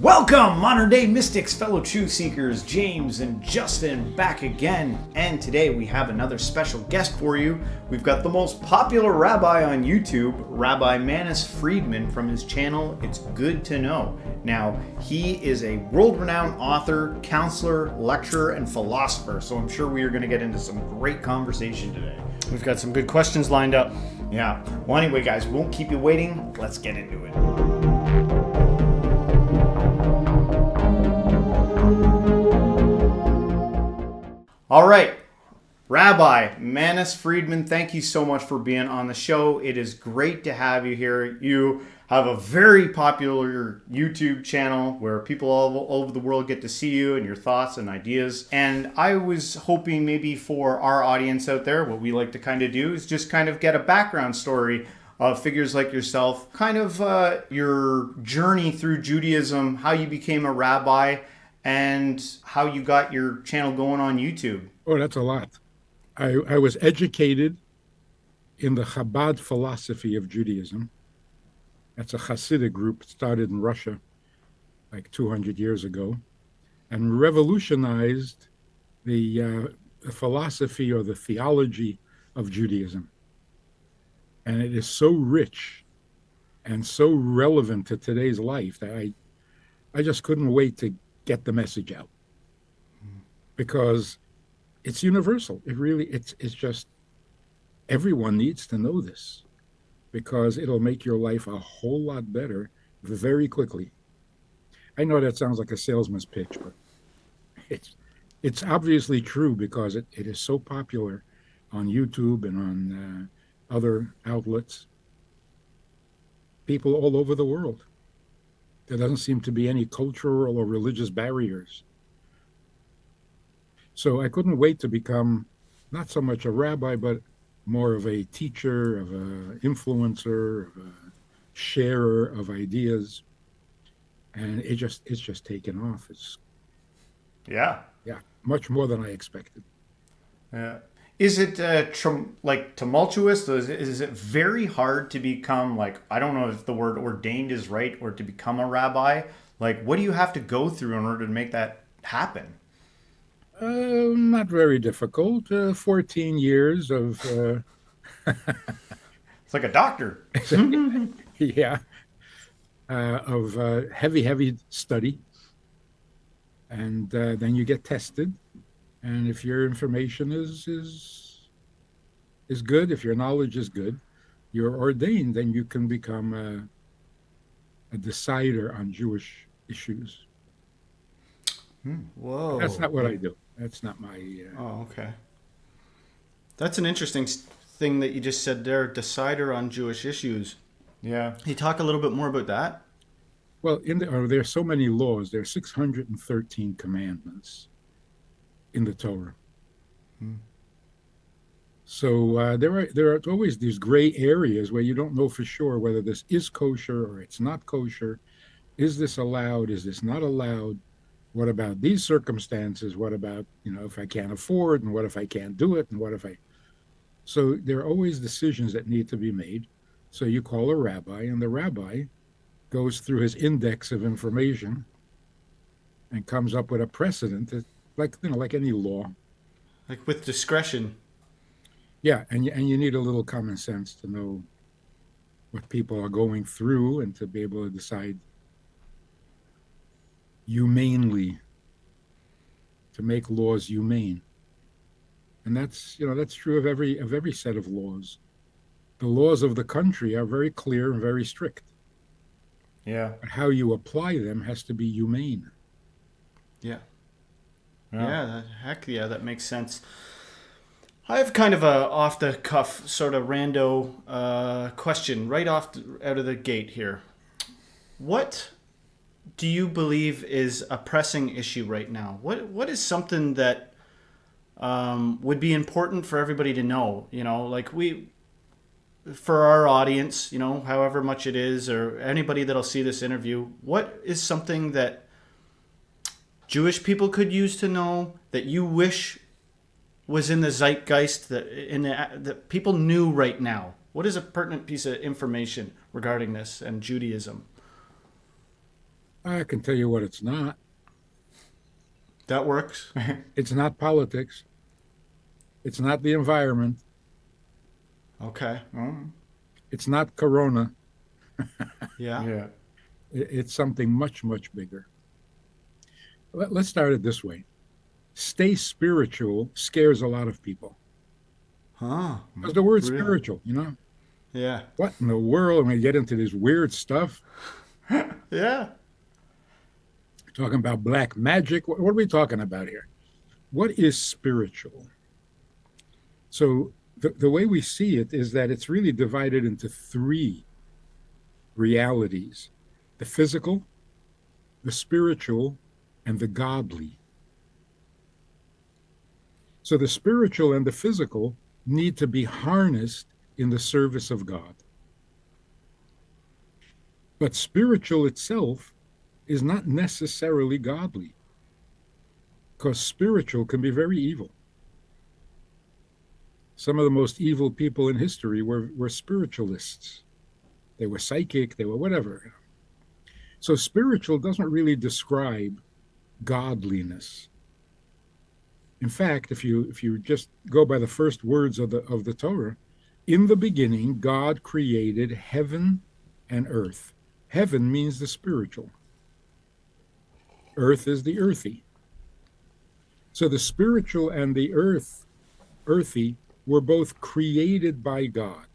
Welcome, modern day mystics, fellow truth seekers, James and Justin back again. And today we have another special guest for you. We've got the most popular rabbi on YouTube, Rabbi Manis Friedman, from his channel, It's Good to Know. Now, he is a world-renowned author, counselor, lecturer, and philosopher. So I'm sure we are going to get into some great conversation today. We've got some good questions lined up. Yeah. Well, anyway, guys, we won't keep you waiting. Let's get into it. All right, Rabbi Manis Friedman, thank you so much for being on the show. It is great to have you here. You have a very popular YouTube channel where people all over the world get to see you and your thoughts and ideas. And I was hoping maybe for our audience out there, what we like to kind of do is just kind of get a background story of figures like yourself, kind of your journey through Judaism, how you became a rabbi, and how you got your channel going on YouTube. Oh, that's a lot. I was educated in the Chabad philosophy of Judaism. That's a Chassidic group started in Russia like 200 years ago and revolutionized the philosophy or the theology of Judaism. And it is so rich and so relevant to today's life that I just couldn't wait to get the message out, because it's universal. It's just everyone needs to know this, because it'll make your life a whole lot better very quickly. I know that sounds like a salesman's pitch, but it's obviously true, because it is so popular on YouTube and on other outlets. People all over the world. There doesn't seem to be any cultural or religious barriers. So I couldn't wait to become not so much a rabbi, but more of a teacher, of an influencer, of a sharer of ideas. And it's just taken off. It's much more than I expected. Yeah. Is it tumultuous? Is it very hard to become, I don't know if the word ordained is right, or to become a rabbi? What do you have to go through in order to make that happen? Not very difficult. 14 years of... It's like a doctor. Yeah. Of heavy study. And then you get tested. And if your information is good, if your knowledge is good, you're ordained, then you can become a decider on Jewish issues. Whoa. That's not what I do. That's not my... Oh, okay. That's an interesting thing that you just said there, decider on Jewish issues. Yeah. Can you talk a little bit more about that? Well, there are so many laws. There are 613 commandments in the Torah. So there are always these gray areas where you don't know for sure whether this is kosher or it's not kosher. Is this allowed? Is this not allowed? What about these circumstances? What about, if I can't afford, and what if I can't do it? And what if I... So there are always decisions that need to be made. So you call a rabbi, and the rabbi goes through his index of information and comes up with a precedent that, like any law. Like with discretion. Yeah, and you need a little common sense to know what people are going through and to be able to decide humanely, to make laws humane. And that's true of every set of laws. The laws of the country are very clear and very strict. Yeah. But how you apply them has to be humane. Yeah. Yeah, that makes sense. I have kind of a off-the-cuff sort of rando question right out of the gate here. What do you believe is a pressing issue right now? What is something that would be important for everybody to know? For our audience, however much it is, or anybody that'll see this interview, what is something that Jewish people could use to know, that you wish was in the zeitgeist, that people knew right now? What is a pertinent piece of information regarding this and Judaism? I can tell you what it's not. That works. It's not politics. It's not the environment. Okay. It's not Corona. Yeah. Yeah. It's something much, much bigger. Let's start it this way. Stay spiritual scares a lot of people. Huh. Because the word Really? spiritual, Yeah. what in the world? When we get into this weird stuff, Yeah. talking about black magic, what are we talking about here? What is spiritual? So the way we see it is that it's really divided into three realities: the physical, the spiritual, and the godly. So the spiritual and the physical need to be harnessed in the service of God. But spiritual itself is not necessarily godly, because spiritual can be very evil. Some of the most evil people in history were spiritualists. They were psychic, they were whatever. So spiritual doesn't really describe godliness. In fact, if you just go by the first words of the Torah, in the beginning God created heaven and earth. Heaven means the spiritual. Earth is the earthy. So the spiritual and the earthy, were both created by God.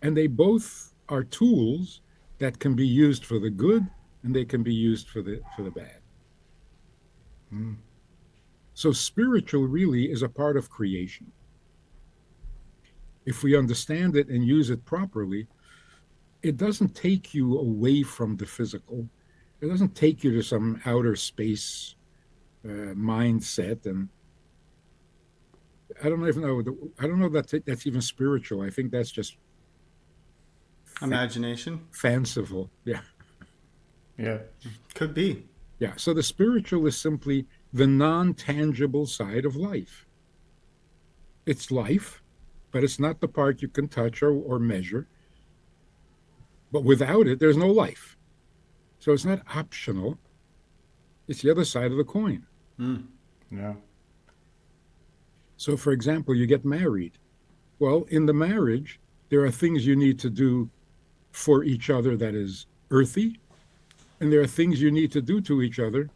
And they both are tools that can be used for the good and they can be used for the bad. Mm. So spiritual really is a part of creation. If we understand it and use it properly, it doesn't take you away from the physical. It doesn't take you to some outer space mindset. And I don't even know. I don't know that that's even spiritual. I think that's just Imagination. fanciful. Yeah, Yeah. Could be. yeah. So the spiritual is simply the non-tangible side of life. It's life, but it's not the part you can touch or measure. But without it, there's no life. So it's not optional. It's the other side of the coin. Mm. Yeah. So, for example, you get married. Well, in the marriage, there are things you need to do for each other that is earthy, and there are things you need to do to each other.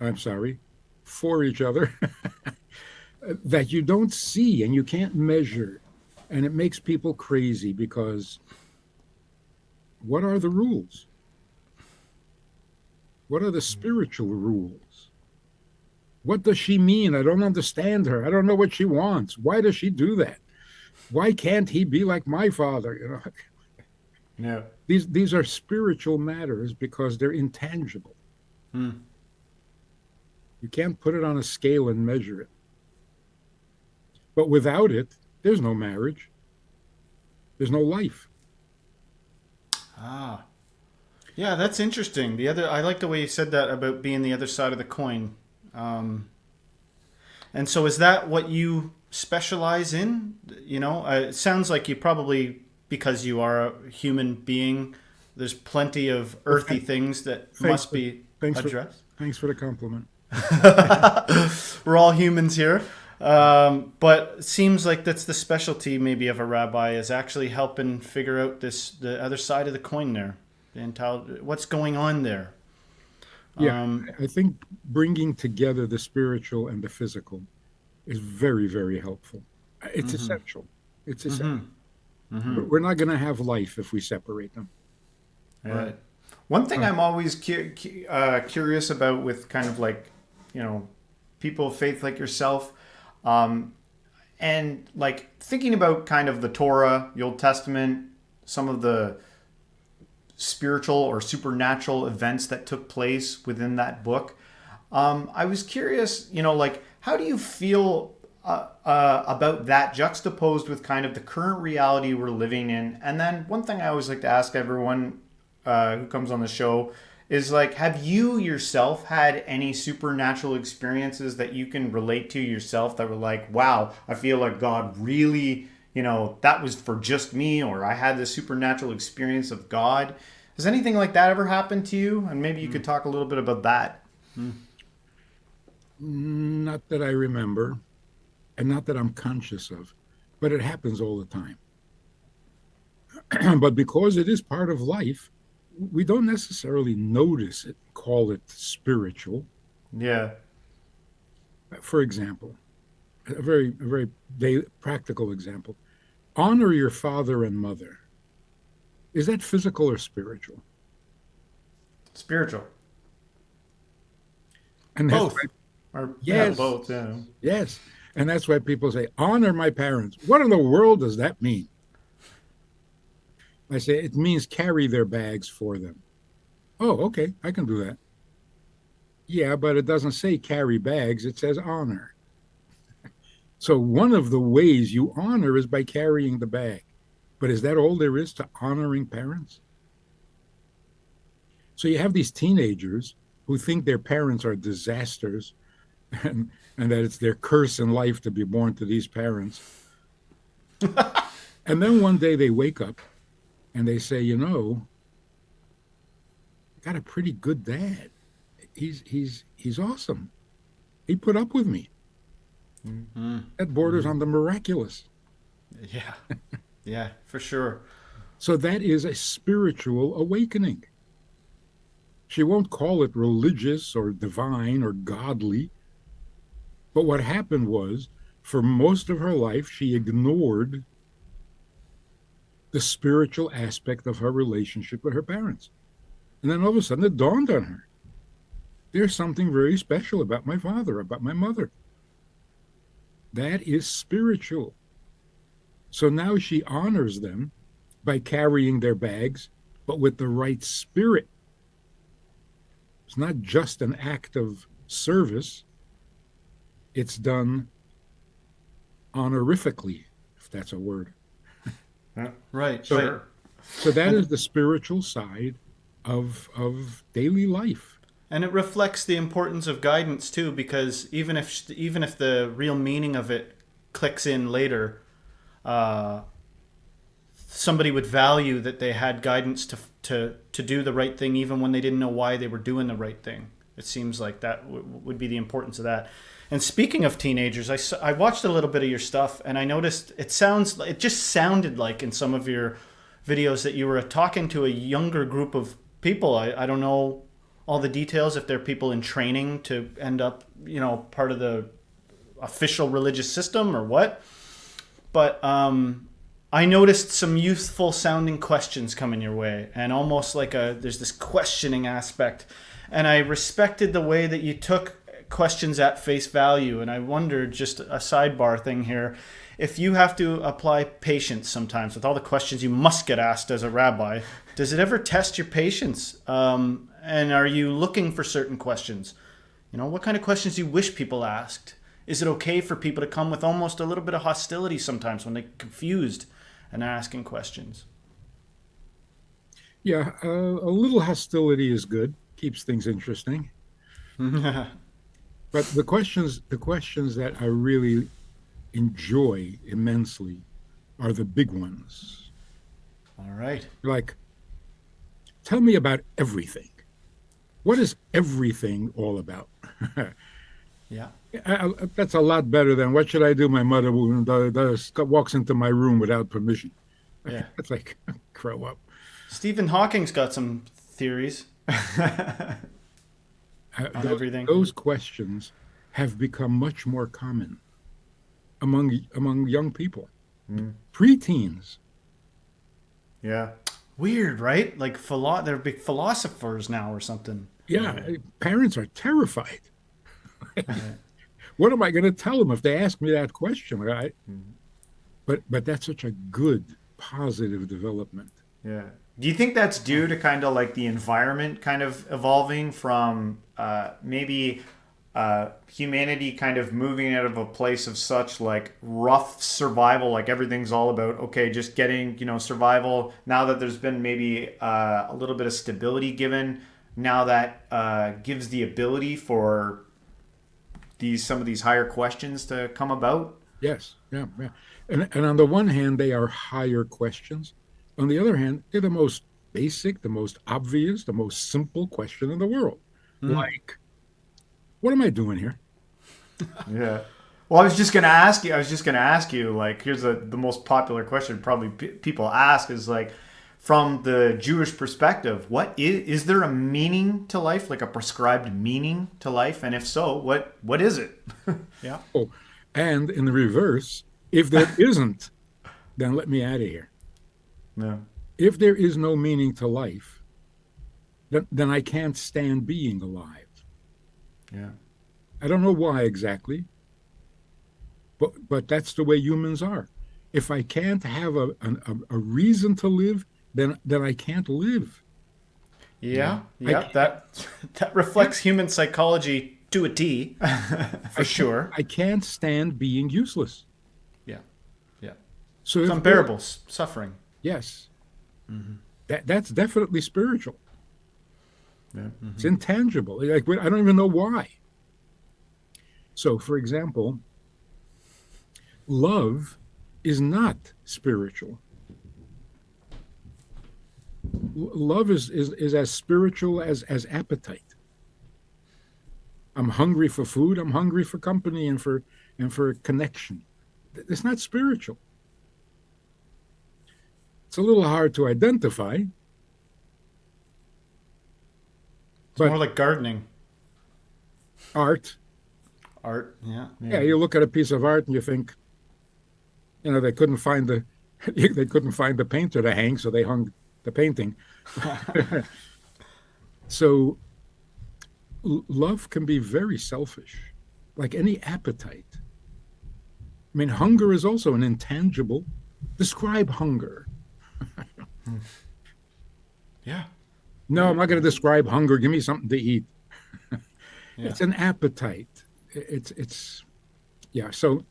I'm sorry, for each other that you don't see and you can't measure. And it makes people crazy because what are the rules? What are the spiritual rules? What does she mean? I don't understand her. I don't know what she wants. Why does she do that? Why can't he be like my father? Yeah. These are spiritual matters because they're intangible. Mm. You can't put it on a scale and measure it. But without it, there's no marriage. There's no life. Ah. Yeah, that's interesting. I like the way you said that about being the other side of the coin. And so is that what you specialize in? It sounds like you probably, because you are a human being, there's plenty of earthy things that must be addressed. Thanks for the compliment. We're all humans here. But it seems like that's the specialty maybe of a rabbi, is actually helping figure out the other side of the coin there. What's going on there. Yeah, I think bringing together the spiritual and the physical is very, very helpful. It's essential. It's essential. We're not going to have life if we separate them. Right. One thing I'm always curious about with kind of like, people of faith like yourself, and like thinking about kind of the Torah, the Old Testament, some of the spiritual or supernatural events that took place within that book. I was curious, like, how do you feel about that juxtaposed with kind of the current reality we're living in? And then one thing I always like to ask everyone who comes on the show is like, have you yourself had any supernatural experiences that you can relate to yourself that were like, wow, I feel like God really, that was for just me, or I had this supernatural experience of God? Has anything like that ever happened to you? And maybe you could talk a little bit about that. Not that I remember, and not that I'm conscious of, but it happens all the time. But because it is part of life, we don't necessarily notice it, call it spiritual. Yeah. For example, a very practical example. Honor your father and mother. Is that physical or spiritual? Spiritual. And that's Both. why, Or yeah, yes, both. Yeah. yes. And that's why people say, honor my parents. What in the world does that mean? I say, it means carry their bags for them. Oh, okay, I can do that. Yeah, but it doesn't say carry bags, it says honor. So one of the ways you honor is by carrying the bag. But is that all there is to honoring parents? So you have these teenagers who think their parents are disasters and that it's their curse in life to be born to these parents. And then one day they wake up and they say, I got a pretty good dad. He's awesome. He put up with me. Mm-hmm. That borders on the miraculous. Yeah. Yeah, for sure. So that is a spiritual awakening. She won't call it religious or divine or godly. But what happened was, for most of her life, she ignored the spiritual aspect of her relationship with her parents. And then all of a sudden it dawned on her. There's something very special about my father, about my mother. That is spiritual. So now she honors them by carrying their bags, but with the right spirit. It's not just an act of service. It's done honorifically, if that's a word. Right. So, Right. so that is the spiritual side of daily life. And it reflects the importance of guidance too, because even if the real meaning of it clicks in later, somebody would value that they had guidance to do the right thing, even when they didn't know why they were doing the right thing. It seems like that would be the importance of that. And speaking of teenagers, I watched a little bit of your stuff, and I noticed it just sounded like in some of your videos that you were talking to a younger group of people. I don't know all the details, if they're people in training to end up, part of the official religious system or what. But I noticed some youthful sounding questions coming your way, and almost like there's this questioning aspect. And I respected the way that you took questions at face value. And I wondered, just a sidebar thing here, if you have to apply patience sometimes with all the questions you must get asked as a rabbi, does it ever test your patience? And are you looking for certain questions? What kind of questions do you wish people asked? Is it okay for people to come with almost a little bit of hostility sometimes when they're confused and asking questions? Yeah, a little hostility is good, keeps things interesting. But the questions that I really enjoy immensely are the big ones. All right. Like, tell me about everything. What is everything all about? Yeah. That's a lot better than what should I do? My mother walks into my room without permission. Yeah. It's like, grow up. Stephen Hawking's got some theories on everything. Those questions have become much more common among young people, preteens. Yeah. Weird, right? Like they're big philosophers now or something. Yeah, parents are terrified. What am I going to tell them if they ask me that question? Right? But that's such a good, positive development. Yeah. Do you think that's due to kind of like the environment kind of evolving from maybe humanity kind of moving out of a place of such like rough survival, like everything's all about, okay, just getting, survival. Now that there's been maybe a little bit of stability given, now that gives the ability for some of these higher questions to come about? Yes, yeah, yeah. And on the one hand, they are higher questions. On the other hand, they're the most basic, the most obvious, the most simple question in the world. Like, what am I doing here? Yeah. Well, I was just gonna ask you. Like, here's the most popular question probably people ask is like, from the Jewish perspective, what is there a meaning to life, like a prescribed meaning to life, and if so, what is it? Yeah. Oh, and in the reverse, if there isn't, then let me out of here. Yeah. If there is no meaning to life, then I can't stand being alive. Yeah. I don't know why exactly, but that's the way humans are. If I can't have a reason to live, then I can't live. Yeah. I Yeah. can't, That reflects human psychology to a T, for sure. I can't stand being useless. Yeah. Yeah. So It's if unbearable suffering. yes, that's definitely spiritual. Yeah. It's intangible. Like I don't even know why. So, for example, love is not spiritual. Love is as spiritual as appetite. I'm hungry for food. I'm hungry for company and for connection. It's not spiritual. It's a little hard to identify, It's but more like gardening. art. Art. Yeah. Yeah, you look at a piece of art and you think, they couldn't find the they couldn't find the painter to hang, so they hung the painting. So love can be very selfish, like any appetite. I mean, hunger is also an intangible. Describe hunger. Yeah. No, I'm not going to describe hunger. Give me something to eat. Yeah. It's an appetite. It's yeah. So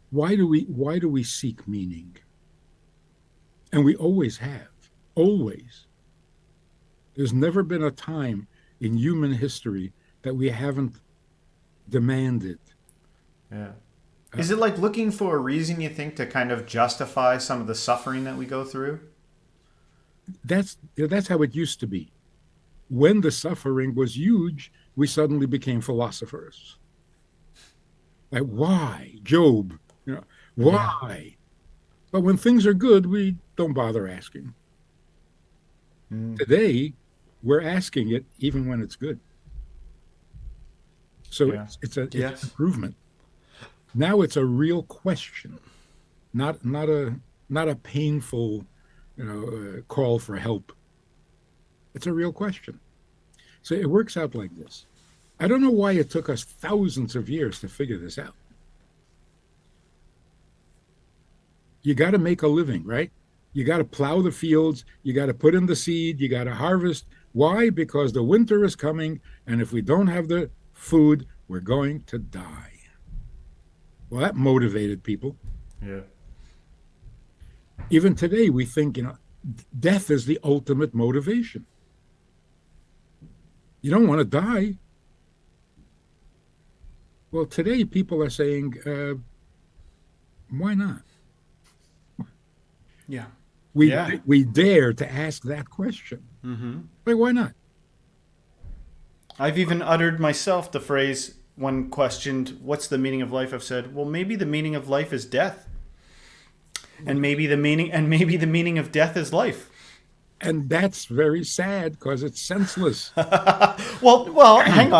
why do we seek meaning? And we always have. Always. There's never been a time in human history that we haven't demanded. Yeah. Is it like looking for a reason, you think, to kind of justify some of the suffering that we go through? That's how it used to be. When the suffering was huge, we suddenly became philosophers. Like, why? Job, why? But when things are good, we don't bother asking. Today, we're asking it even when it's good. So Yeah. it's an Yes. improvement. Now it's a real question, not a painful, call for help. It's a real question. So it works out like this. I don't know why it took us thousands of years to figure this out. You got to make a living, right? You got to plow the fields. You got to put in the seed. You got to harvest. Why? Because the winter is coming. And if we don't have the food, we're going to die. Well, that motivated people. Yeah. Even today, we think, death is the ultimate motivation. You don't want to die. Well, today people are saying, why not? Yeah. We dare to ask that question. Like, why not? I've even uttered myself the phrase, when questioned, what's the meaning of life? I've said, well, maybe the meaning of life is death. And maybe the meaning of death is life. And that's very sad because it's senseless. Well, hang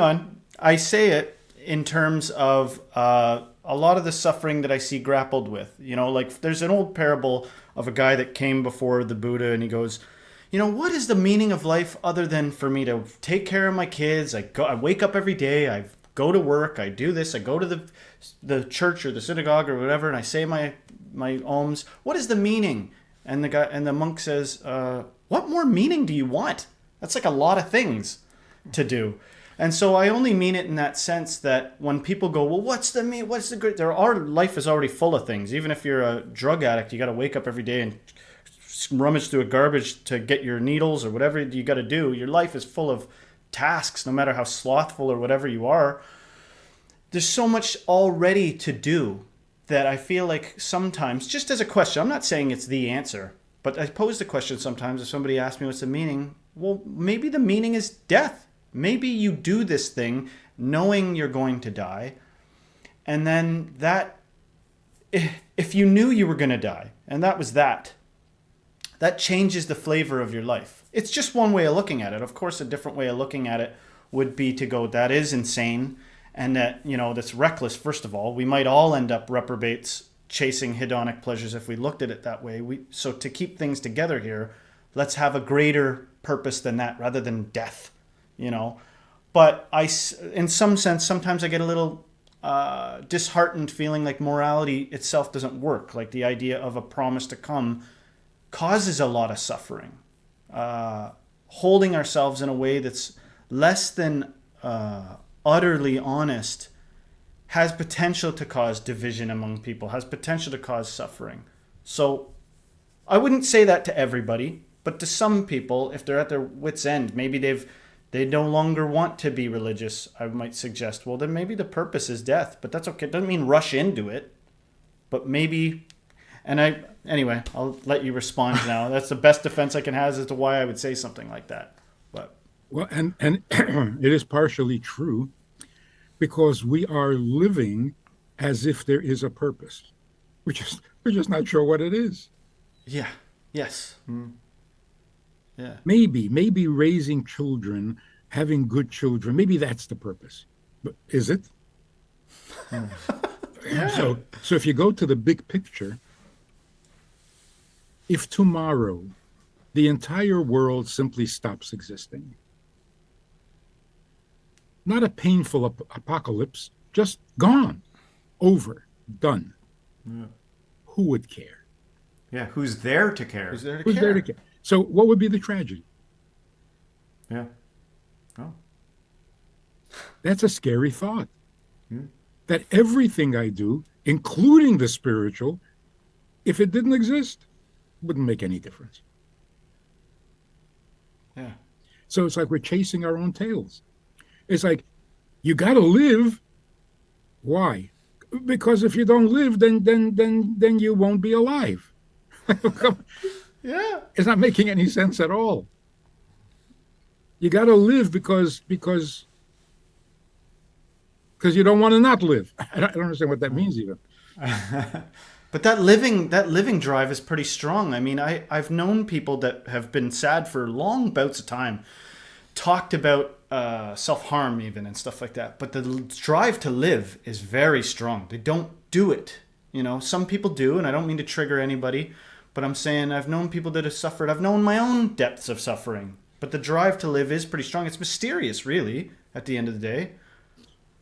on. I say it in terms of a lot of the suffering that I see grappled with. Like there's an old parable of a guy that came before the Buddha and he goes, what is the meaning of life other than for me to take care of my kids? I wake up every day, I go to work, I do this, I go to the church or the synagogue or whatever, and I say my alms. What is the meaning? And the monk says, what more meaning do you want? That's like a lot of things to do. And so I only mean it in that sense that when people go, well, what's the mean? What's the great? Life is already full of things. Even if you're a drug addict, you got to wake up every day and rummage through a garbage to get your needles or whatever you got to do. Your life is full of tasks, no matter how slothful or whatever you are. There's so much already to do that I feel like sometimes, just as a question, I'm not saying it's the answer, But I pose the question sometimes if somebody asks me what's the meaning, well, maybe the meaning is death. Maybe you do this thing knowing you're going to die. And then if you knew you were going to die, and that was that changes the flavor of your life. It's just one way of looking at it. Of course, a different way of looking at it would be to go, that is insane. And that, that's reckless, first of all. We might all end up reprobates chasing hedonic pleasures if we looked at it that way. So to keep things together here, let's have a greater purpose than that rather than death, But in some sense, sometimes I get a little disheartened feeling like morality itself doesn't work. Like the idea of a promise to come causes a lot of suffering. Holding ourselves in a way that's less than utterly honest has potential to cause division among people, has potential to cause suffering. So I wouldn't say that to everybody, but to some people, if they're at their wits' end, maybe they no longer want to be religious, I might suggest, well, then maybe the purpose is death, but that's okay. It doesn't mean rush into it, but maybe, anyway, I'll let you respond now. That's the best defense I can have as to why I would say something like that. But well, and it is partially true because we are living as if there is a purpose. We're just not sure what it is. Yeah. Yes. Mm. Yeah. Maybe raising children, having good children, maybe that's the purpose. But is it? Yeah. So if you go to the big picture, if tomorrow the entire world simply stops existing, not a painful apocalypse, just gone, over, done, who would care? Yeah, who's there to care? Who's there to Who's care? there to care? So what would be the tragedy? Yeah. Oh. That's a scary thought. That everything I do, including the spiritual, if it didn't exist, wouldn't make any difference. Yeah. So it's like we're chasing our own tails. It's like, you got to live. Why? Because if you don't live, then you won't be alive. Yeah. It's not making any sense at all. You got to live because you don't want to not live. I don't understand what that means even. But that living drive is pretty strong. I mean, I've known people that have been sad for long bouts of time, talked about self-harm even and stuff like that. But the drive to live is very strong. They don't do it. Some people do, and I don't mean to trigger anybody, but I'm saying I've known people that have suffered. I've known my own depths of suffering. But the drive to live is pretty strong. It's mysterious, really, at the end of the day.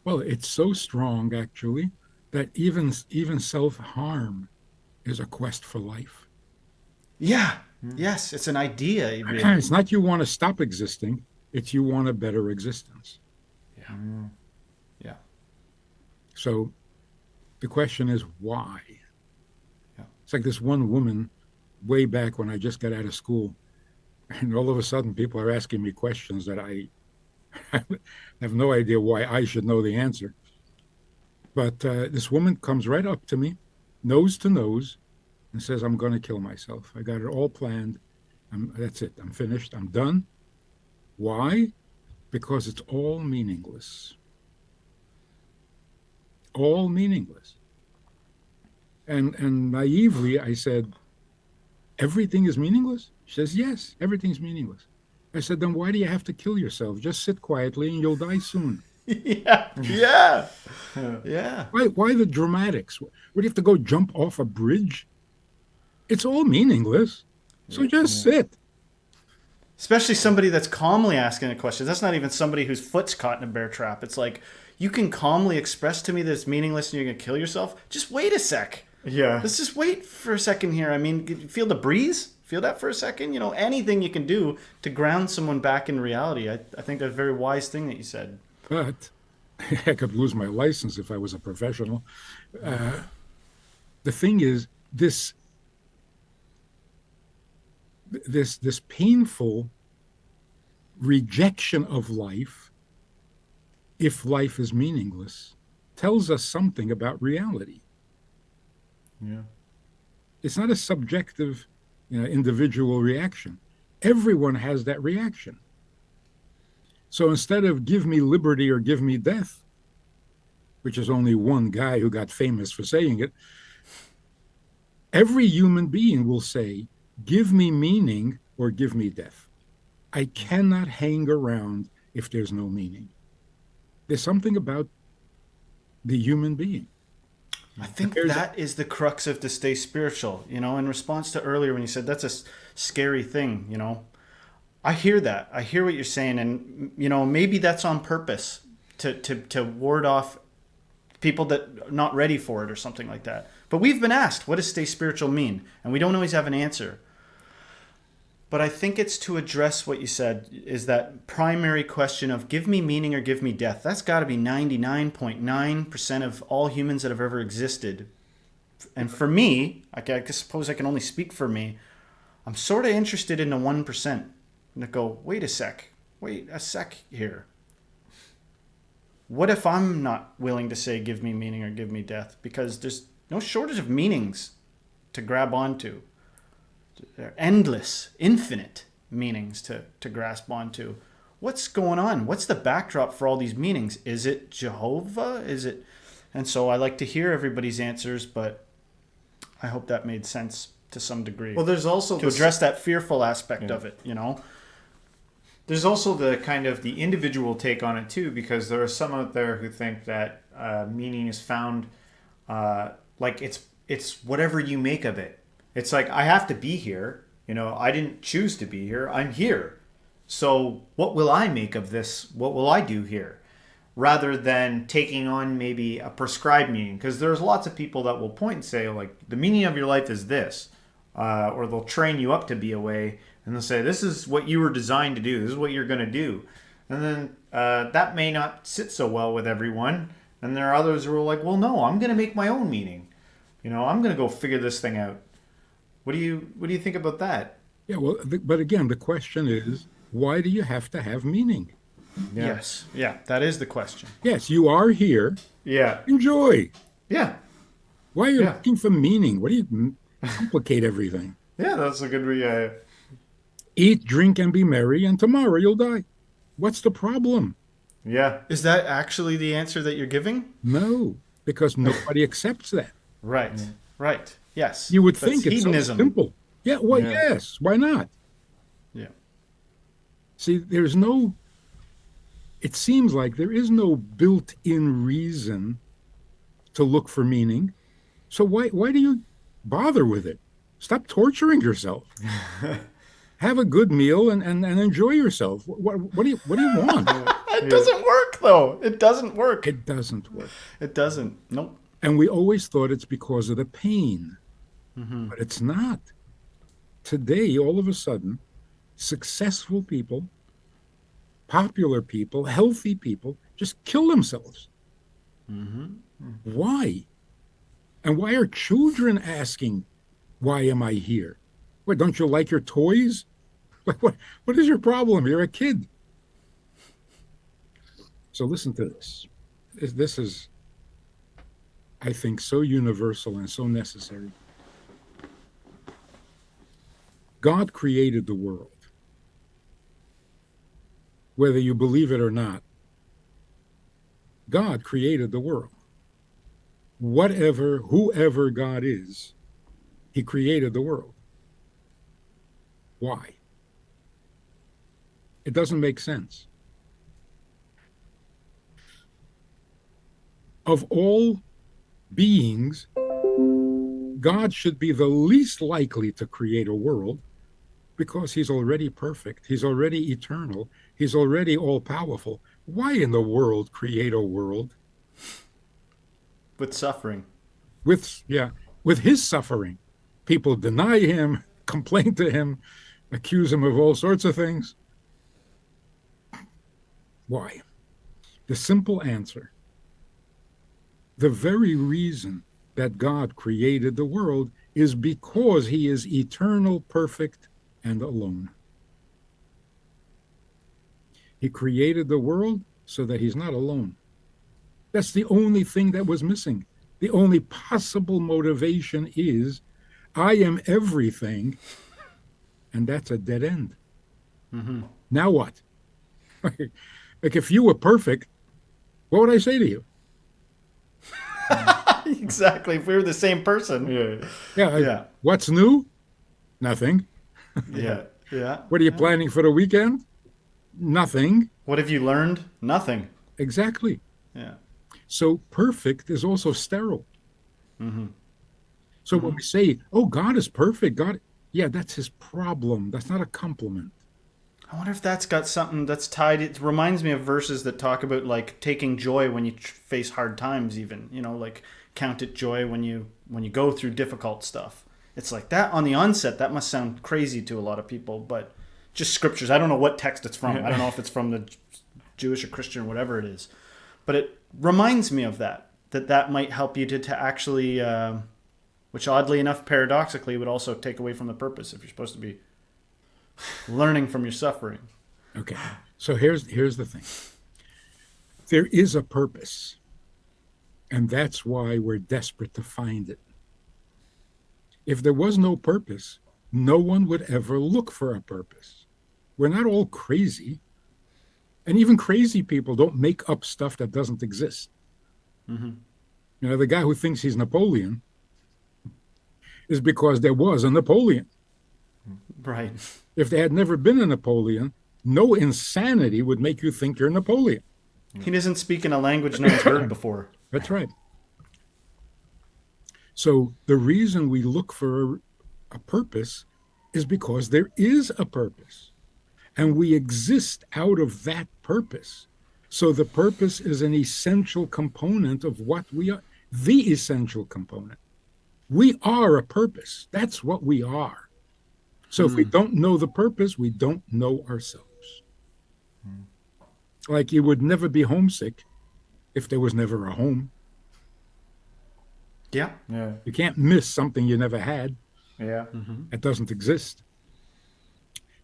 Well, it's so strong, actually, that even self-harm is a quest for life. Yeah. Yes, it's an idea. Really. It's not you want to stop existing. It's you want a better existence. Yeah. Yeah. So the question is why? Yeah. It's like this one woman way back when I just got out of school, and all of a sudden people are asking me questions that I have no idea why I should know the answer. But this woman comes right up to me, nose to nose, and says, I'm going to kill myself. I got it all planned. That's it. I'm finished. I'm done. Why? Because it's all meaningless. All meaningless. And naively, I said, everything is meaningless? She says, yes, everything's meaningless. I said, then why do you have to kill yourself? Just sit quietly and you'll die soon. Yeah. Yeah. Yeah. Why the dramatics? Would you have to go jump off a bridge? It's all meaningless. So just sit. Especially somebody that's calmly asking a question. That's not even somebody whose foot's caught in a bear trap. It's like, you can calmly express to me that it's meaningless and you're going to kill yourself. Just wait a sec. Yeah. Let's just wait for a second here. I mean, feel the breeze? Feel that for a second? Anything you can do to ground someone back in reality. I think that's a very wise thing that you said. But I could lose my license if I was a professional. The thing is, this painful rejection of life, if life is meaningless, tells us something about reality. Yeah. It's not a subjective individual reaction. Everyone has that reaction. So instead of give me liberty or give me death, which is only one guy who got famous for saying it, every human being will say, give me meaning or give me death. I cannot hang around if there's no meaning. There's something about the human being. I think that is the crux of to stay spiritual. In response to earlier when you said that's a scary thing, I hear that. I hear what you're saying. And, maybe that's on purpose to ward off people that are not ready for it or something like that. But we've been asked, what does stay spiritual mean? And we don't always have an answer. But I think it's to address what you said, is that primary question of give me meaning or give me death. That's got to be 99.9% of all humans that have ever existed. And for me, I suppose I can only speak for me, I'm sort of interested in the 1%. And go, wait a sec here. What if I'm not willing to say give me meaning or give me death? Because there's no shortage of meanings to grab onto. They're endless, infinite meanings to grasp onto. What's going on? What's the backdrop for all these meanings? Is it Jehovah? Is it? And so I like to hear everybody's answers, but I hope that made sense to some degree. Well, there's also to address that fearful aspect of it, There's also the kind of the individual take on it too, because there are some out there who think that meaning is found like it's whatever you make of it. It's like, I have to be here. I didn't choose to be here. I'm here. So what will I make of this? What will I do here? Rather than taking on maybe a prescribed meaning. Because there's lots of people that will point and say, like, the meaning of your life is this. Or they'll train you up to be a way. And they'll say, this is what you were designed to do. This is what you're going to do. And then that may not sit so well with everyone. And there are others who are like, well, no, I'm going to make my own meaning. I'm going to go figure this thing out. What do you think about that? Yeah, well, but again, the question is, why do you have to have meaning? Yeah. Yes. Yeah, that is the question. Yes, you are here. Yeah. Enjoy. Yeah. Why are you looking for meaning? What do you complicate everything? Yeah, that's a good Eat, drink, and be merry, and tomorrow you'll die. What's the problem? Yeah. Is that actually the answer that you're giving? No, because nobody accepts that. Right. Yeah. Right. Yes. You would That's think it's so hedonism. simple. Yeah, well, yes. Why not? Yeah. See, it seems like there is no built-in reason to look for meaning. So why do you bother with it? Stop torturing yourself. Have a good meal and enjoy yourself. What do you want? It doesn't work, though. It doesn't work. It doesn't work. It doesn't. Nope. And we always thought it's because of the pain. Mm-hmm. But it's not. Today, all of a sudden, successful people, popular people, healthy people just kill themselves. Mm-hmm. Why? And why are children asking, why am I here? What, don't you like your toys? What is your problem? You're a kid. So listen to this. This is, I think, so universal and so necessary. God created the world. Whether you believe it or not, God created the world. Whoever God is, he created the world. Why? It doesn't make sense. Of all beings, God should be the least likely to create a world because he's already perfect. He's already eternal. He's already all-powerful. Why in the world create a world? With suffering. With his suffering. People deny him, complain to him, accuse him of all sorts of things. Why? The simple answer. The very reason that God created the world is because he is eternal, perfect, and alone. He created the world so that he's not alone. That's the only thing that was missing. The only possible motivation is, I am everything, and that's a dead end. Now what? Like if you were perfect, what would I say to you? Exactly. If we were the same person. Yeah. What's new? Nothing. Yeah. What are you planning for the weekend? Nothing. What have you learned? Nothing. Exactly. Yeah. So perfect is also sterile. So when we say, oh, God is perfect, yeah, that's his problem. That's not a compliment. I wonder if that's got something that's tied. It reminds me of verses that talk about like taking joy when you face hard times, even, like count it joy when you go through difficult stuff. It's like that on the onset. That must sound crazy to a lot of people, but just scriptures. I don't know what text it's from. I don't know if it's from the Jewish or Christian or whatever it is, but it reminds me of that might help you to actually, which oddly enough, paradoxically, would also take away from the purpose if you're supposed to be learning from your suffering. Okay. So here's the thing. There is a purpose, and that's why we're desperate to find it. If there was no purpose, no one would ever look for a purpose. We're not all crazy. And even crazy people don't make up stuff that doesn't exist. The guy who thinks he's Napoleon is because there was a Napoleon. Right. If there had never been a Napoleon, no insanity would make you think you're Napoleon. He doesn't speak in a language no one's heard before. That's right. So the reason we look for a purpose is because there is a purpose. And we exist out of that purpose. So the purpose is an essential component of what we are, the essential component. We are a purpose. That's what we are. So if we don't know the purpose, we don't know ourselves. Like you would never be homesick if there was never a home. Yeah. You can't miss something you never had. Yeah. That doesn't exist.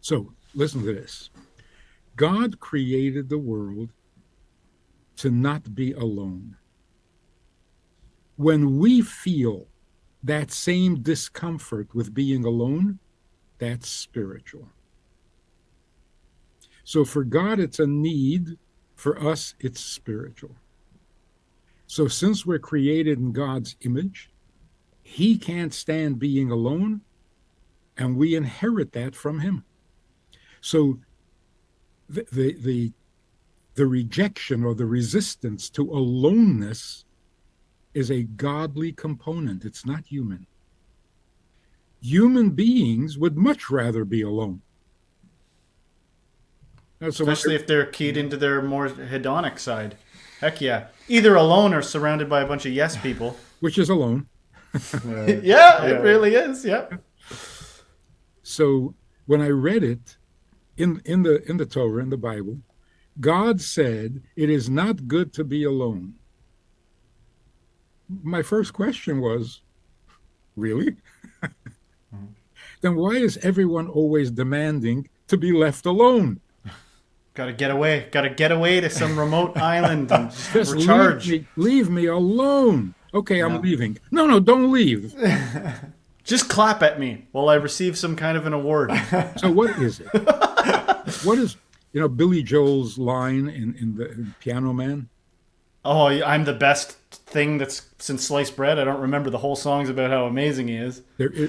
So listen to this. God created the world to not be alone. When we feel that same discomfort with being alone, that's spiritual. So for God, it's a need. For us, it's spiritual. So since we're created in God's image, he can't stand being alone, and we inherit that from him. So the rejection or the resistance to aloneness is a godly component. It's not human. Human beings would much rather be alone. Especially if they're keyed into their more hedonic side. Heck yeah. Either alone or surrounded by a bunch of yes people. Which is alone. Yeah, it really is. Yeah. So when I read it in the Torah, in the Bible, God said, it is not good to be alone. My first question was, really? Then why is everyone always demanding to be left alone? Gotta get away. Gotta get away to some remote island and Just recharge. leave me alone. Okay, I'm leaving. No, don't leave. Just clap at me while I receive some kind of an award. So what is it? What is, Billy Joel's line in the Piano Man? Oh, I'm the best thing that's since sliced bread. I don't remember the whole songs about how amazing he is. There's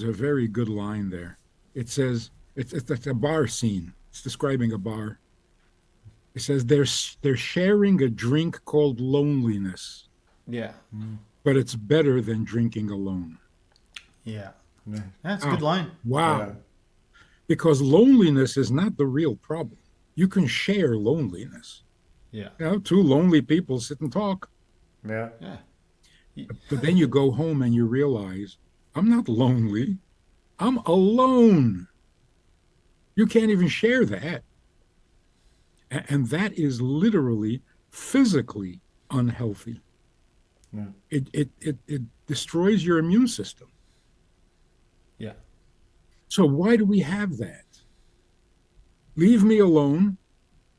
a very good line there. It says, it's a bar scene. It's describing a bar. It says they're sharing a drink called loneliness. Yeah. But it's better than drinking alone. Yeah. That's a good line. Wow. Yeah. Because loneliness is not the real problem. You can share loneliness. Yeah. Two lonely people sit and talk. Yeah. But then you go home and you realize, I'm not lonely. I'm alone. You can't even share that. And that is literally physically unhealthy. Yeah. It destroys your immune system. Yeah. So why do we have that? Leave me alone,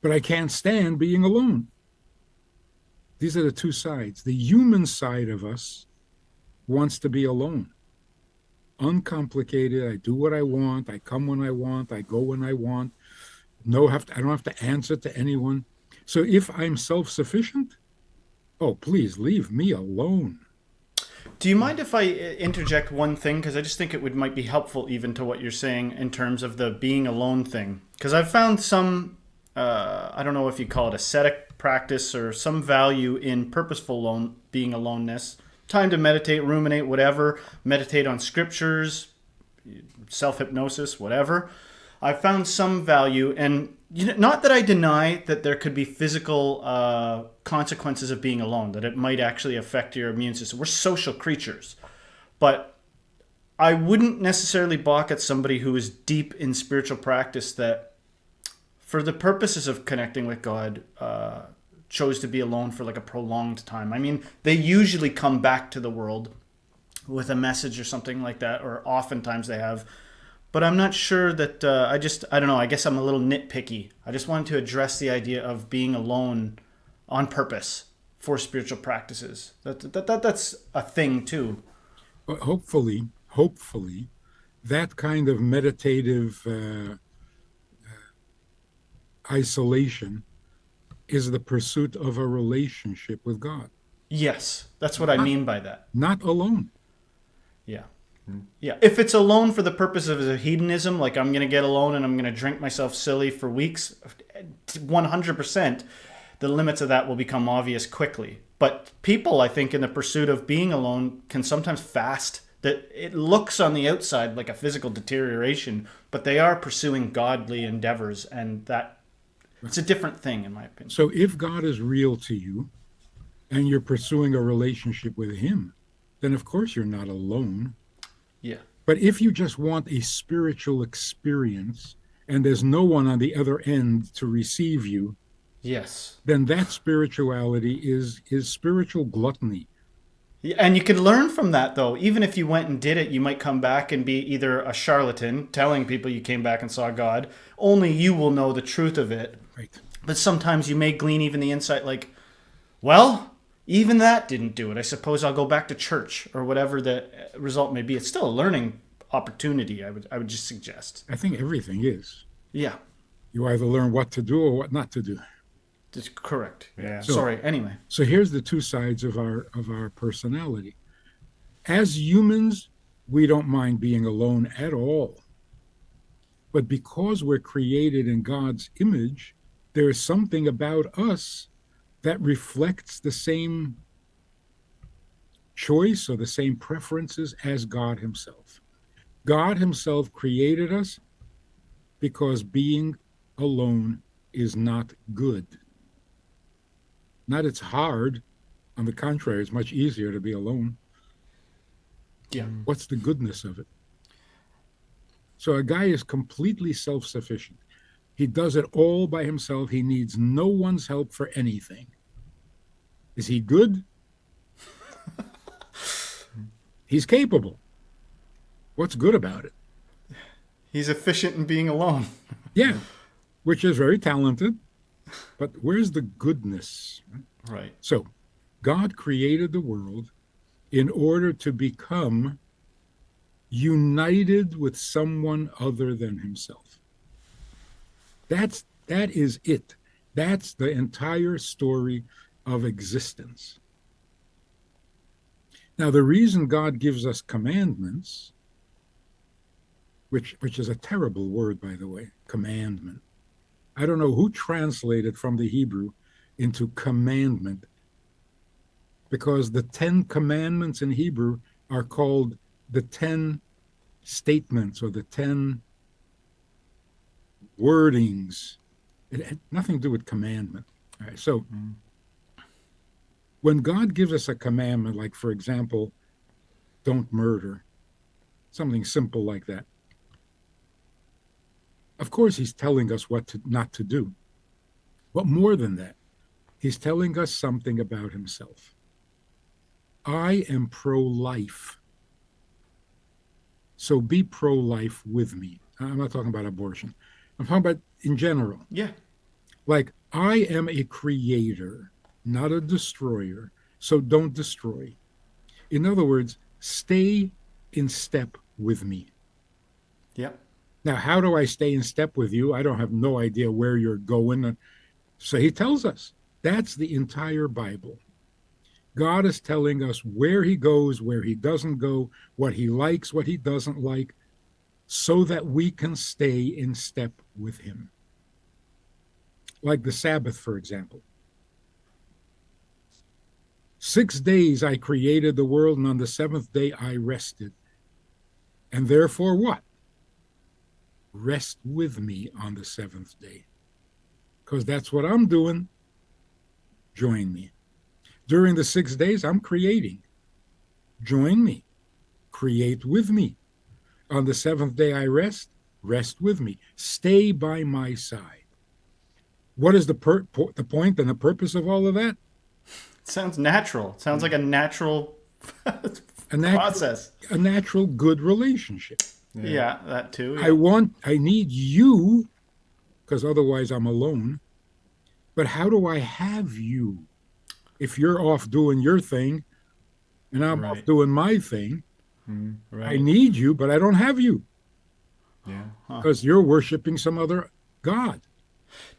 but I can't stand being alone. These are the two sides. The human side of us wants to be alone. uncomplicated. I do what I want. I come when I want. I go when I want. I don't have to answer to anyone. So if I'm self-sufficient, oh, please leave me alone. Do you mind if I interject one thing? Because I just think it might be helpful even to what you're saying in terms of the being alone thing. Because I've found some, I don't know if you call it ascetic practice or some value in purposeful being aloneness. Time to meditate, ruminate, whatever. Meditate on scriptures, self-hypnosis, whatever. I found some value, and not that I deny that there could be physical consequences of being alone, that it might actually affect your immune system. We're social creatures. But I wouldn't necessarily balk at somebody who is deep in spiritual practice that, for the purposes of connecting with God, chose to be alone for like a prolonged time. I mean, they usually come back to the world with a message or something like that, or oftentimes they have. But I'm not sure that, I don't know, I guess I'm a little nitpicky. I just wanted to address the idea of being alone on purpose for spiritual practices. That's a thing too. But hopefully, that kind of meditative isolation is the pursuit of a relationship with God. Yes, that's what I mean by that. Not alone. Yeah. Yeah. If it's alone for the purpose of hedonism, like I'm going to get alone and I'm going to drink myself silly for weeks, 100%, the limits of that will become obvious quickly. But people, I think, in the pursuit of being alone can sometimes fast. That it looks on the outside like a physical deterioration, but they are pursuing godly endeavors, and that it's a different thing, in my opinion. So if God is real to you and you're pursuing a relationship with him, then of course you're not alone. Yeah. But if you just want a spiritual experience and there's no one on the other end to receive you, yes, then that spirituality is spiritual gluttony. And you can learn from that, though. Even if you went and did it, you might come back and be either a charlatan, telling people you came back and saw God. Only you will know the truth of it. Right. But sometimes you may glean even the insight like, well, even that didn't do it. I suppose I'll go back to church, or whatever the result may be. It's still a learning opportunity, I would just suggest. I think everything is. Yeah. You either learn what to do or what not to do. That's correct. Yeah. Sorry. Anyway. So here's the two sides of our personality. As humans, we don't mind being alone at all. But because we're created in God's image, there is something about us that reflects the same choice or the same preferences as God himself. God himself created us because being alone is not good. Not it's hard. On the contrary, it's much easier to be alone. Yeah. What's the goodness of it? So a guy is completely self-sufficient. He does it all by himself. He needs no one's help for anything. Is he good? He's capable. What's good about it? He's efficient in being alone. Yeah, which is very talented. But where's the goodness? Right. So God created the world in order to become united with someone other than himself. That is it. That's the entire story of existence. Now, the reason God gives us commandments, which is a terrible word, by the way, commandment. I don't know who translated from the Hebrew into commandment, because the 10 commandments in Hebrew are called the 10 statements or the 10 wordings. It had nothing to do with commandment. All right, so when God gives us a commandment, like, for example, don't murder, something simple like that, of course, he's telling us what not to do. But more than that, he's telling us something about himself. I am pro-life. So be pro-life with me. I'm not talking about abortion. I'm talking about in general. Yeah. Like, I am a creator, not a destroyer. So don't destroy. In other words, stay in step with me. Yep. Now, how do I stay in step with you? I don't have no idea where you're going. So he tells us that's the entire Bible. God is telling us where he goes, where he doesn't go, what he likes, what he doesn't like, so that we can stay in step with him. Like the Sabbath, for example. 6 days I created the world, and on the seventh day I rested. And therefore what? Rest with me on the seventh day. Because that's what I'm doing. Join me. During the 6 days, I'm creating. Join me. Create with me. On the seventh day I rest. Rest with me. Stay by my side. What is the point and the purpose of all of that? It sounds natural. It sounds like a natural process. A natural good relationship. Yeah, that too. Yeah. I need you, because otherwise I'm alone. But how do I have you? If you're off doing your thing and I'm off doing my thing, I need you, but I don't have you. Yeah. Because you're worshiping some other God.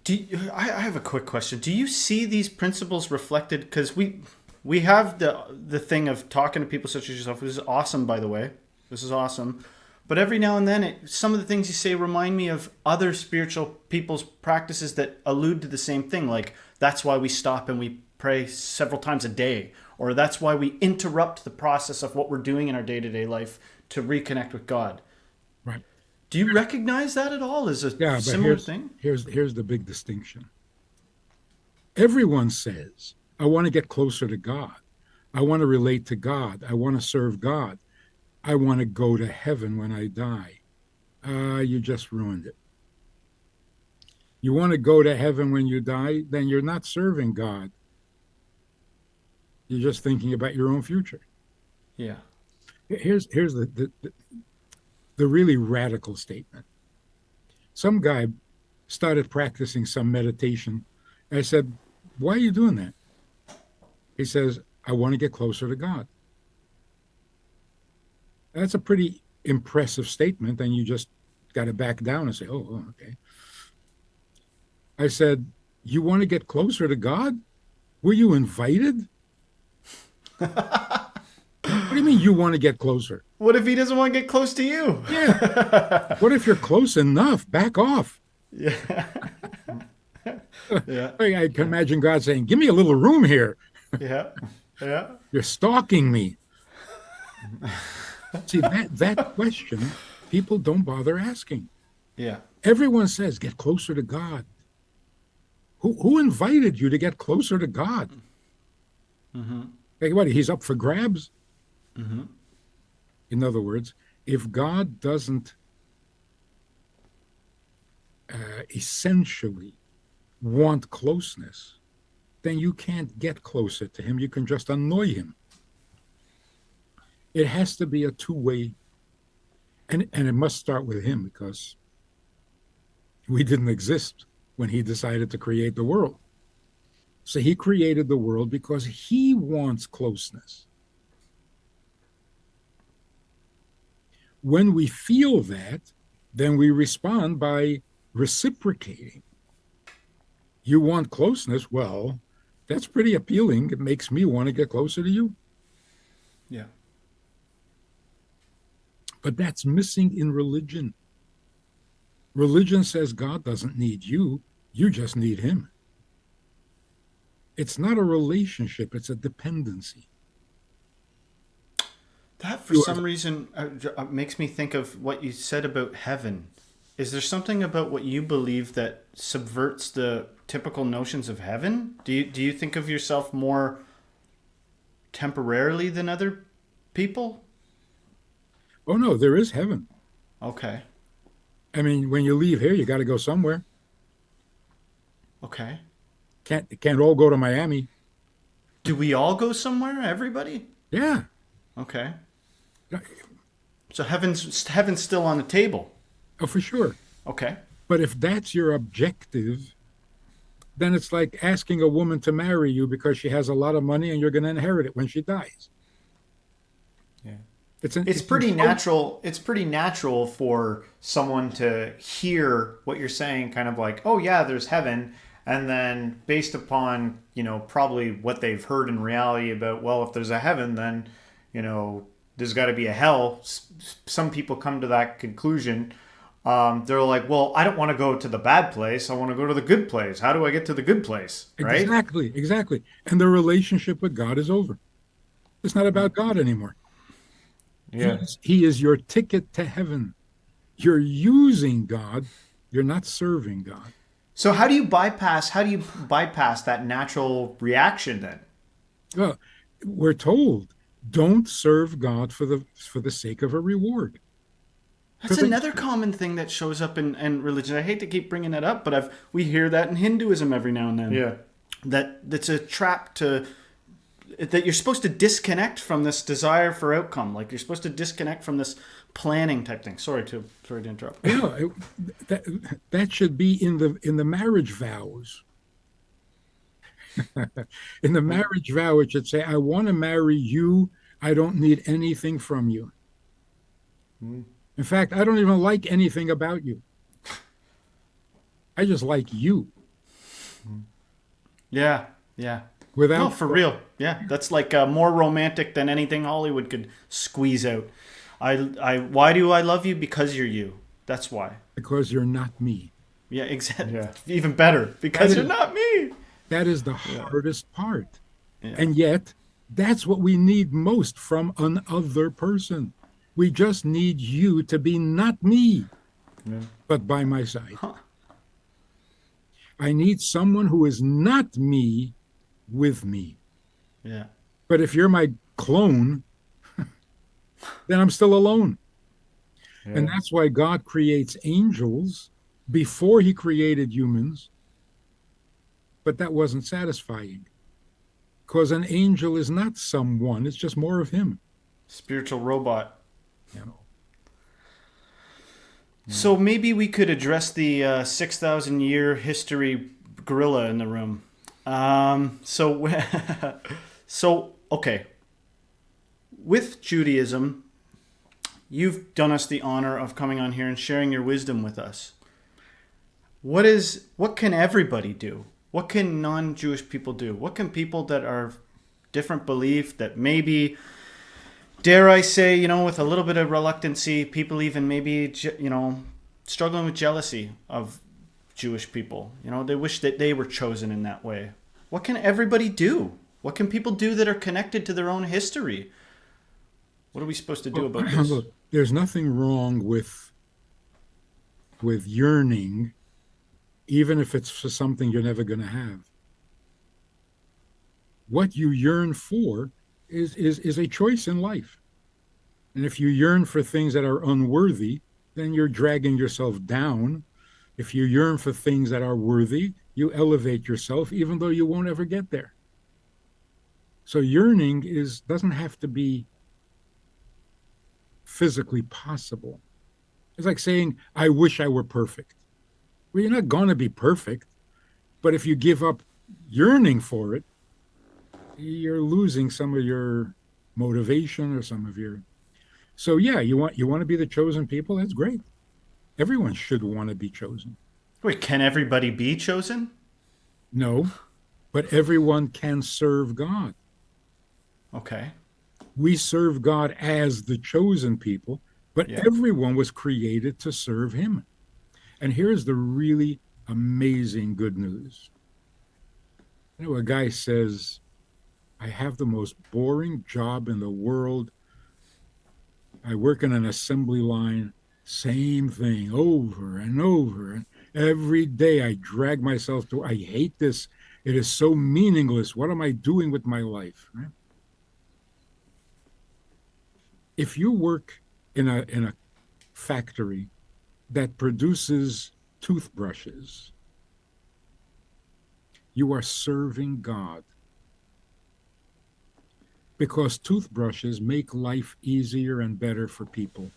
I have a quick question. Do you see these principles reflected? Because we have the thing of talking to people such as yourself, which is awesome, by the way. This is awesome. But every now and then, some of the things you say remind me of other spiritual people's practices that allude to the same thing. Like, that's why we stop and we pray several times a day. Or that's why we interrupt the process of what we're doing in our day-to-day life to reconnect with God. Right. Do you recognize that at all as a similar thing? Here's the big distinction. Everyone says, I want to get closer to God. I want to relate to God. I want to serve God. I want to go to heaven when I die. You just ruined it. You want to go to heaven when you die, then you're not serving God. You're just thinking about your own future. Yeah. Here's the really radical statement. Some guy started practicing some meditation. I said, why are you doing that? He says, I want to get closer to God. That's a pretty impressive statement, and you just got to back down and say, oh, okay. I said, you want to get closer to God? Were you invited? What do you mean you want to get closer? What if he doesn't want to get close to you? Yeah. What if you're close enough? Back off. Yeah. Yeah. I can imagine God saying, give me a little room here. Yeah. Yeah. You're stalking me. See, that question, people don't bother asking. Yeah. Everyone says, get closer to God. Who invited you to get closer to God? Mm-hmm. Hey, what, he's up for grabs? Mm-hmm. In other words, if God doesn't essentially want closeness, then you can't get closer to him. You can just annoy him. It has to be a two-way, and it must start with him, because we didn't exist when he decided to create the world. So he created the world because he wants closeness. When we feel that, then we respond by reciprocating. You want closeness? Well, that's pretty appealing. It makes me want to get closer to you. Yeah. But that's missing in religion. Religion says God doesn't need you. You just need him. It's not a relationship. It's a dependency. That, for some reason, makes me think of what you said about heaven. Is there something about what you believe that subverts the typical notions of heaven? Do you think of yourself more temporarily than other people? Oh, no, there is heaven. Okay. I mean, when you leave here, you got to go somewhere. Okay. Can't all go to Miami. Do we all go somewhere? Everybody? Yeah. Okay. So heaven's still on the table. Oh, for sure. Okay. But if that's your objective, then it's like asking a woman to marry you because she has a lot of money and you're going to inherit it when she dies. Yeah. It's pretty natural. It's pretty natural for someone to hear what you're saying, kind of like, oh yeah, there's heaven. And then based upon, probably what they've heard in reality about, well, if there's a heaven, then, there's got to be a hell. Some people come to that conclusion. They're like, well, I don't want to go to the bad place. I want to go to the good place. How do I get to the good place? Right? Exactly. And the relationship with God is over. It's not about God anymore. Yeah. He is your ticket to heaven. You're using God. You're not serving God. So how do you bypass that natural reaction then? Well, we're told, don't serve God for the sake of a reward. That's another common thing that shows up in religion. I hate to keep bringing that up, but we hear that in Hinduism every now and then. Yeah. That's a trap that you're supposed to disconnect from this desire for outcome. Like you're supposed to disconnect from this planning type thing. Sorry to interrupt. Yeah, that should be in the marriage vows. In the marriage vow, it should say, I want to marry you. I don't need anything from you. In fact, I don't even like anything about you. I just like you. Yeah. No, for real. Yeah, that's like more romantic than anything Hollywood could squeeze out. Why do I love you? Because you're you. That's why. Because you're not me. Yeah, exactly. Yeah. Even better. Because you're not me. That is the hardest part. Yeah. And yet, that's what we need most from another person. We just need you to be not me, but by my side. Huh. I need someone who is not me with me. Yeah. But if you're my clone, then I'm still alone. Yeah. And that's why God creates angels before he created humans. But that wasn't satisfying. Because an angel is not someone, it's just more of him. Spiritual robot. So maybe we could address the 6,000 year history gorilla in the room. So okay. With Judaism, you've done us the honor of coming on here and sharing your wisdom with us. What can everybody do? What can non-Jewish people do? What can people that are different belief, that maybe, dare I say, with a little bit of reluctancy, people even maybe, struggling with jealousy of Jewish people. They wish that they were chosen in that way. What can everybody do? What can people do that are connected to their own history? What are we supposed to do about this? Look, there's nothing wrong with yearning, even if it's for something you're never going to have. What you yearn for is a choice in life. And if you yearn for things that are unworthy, then you're dragging yourself down. If you yearn for things that are worthy, you elevate yourself, even though you won't ever get there. So yearning doesn't have to be physically possible. It's like saying, I wish I were perfect. Well, you're not going to be perfect, but if you give up yearning for it, you're losing some of your motivation or some of your... So yeah, you want to be the chosen people? That's great. Everyone should want to be chosen. Wait, can everybody be chosen? No, but everyone can serve God. Okay. We serve God as the chosen people, but everyone was created to serve him. And here's the really amazing good news. A guy says, I have the most boring job in the world. I work in an assembly line, same thing over and over. And every day I drag myself to, I hate this. It is so meaningless. What am I doing with my life? Right? If you work in a factory that produces toothbrushes, you are serving God. Because toothbrushes make life easier and better for people.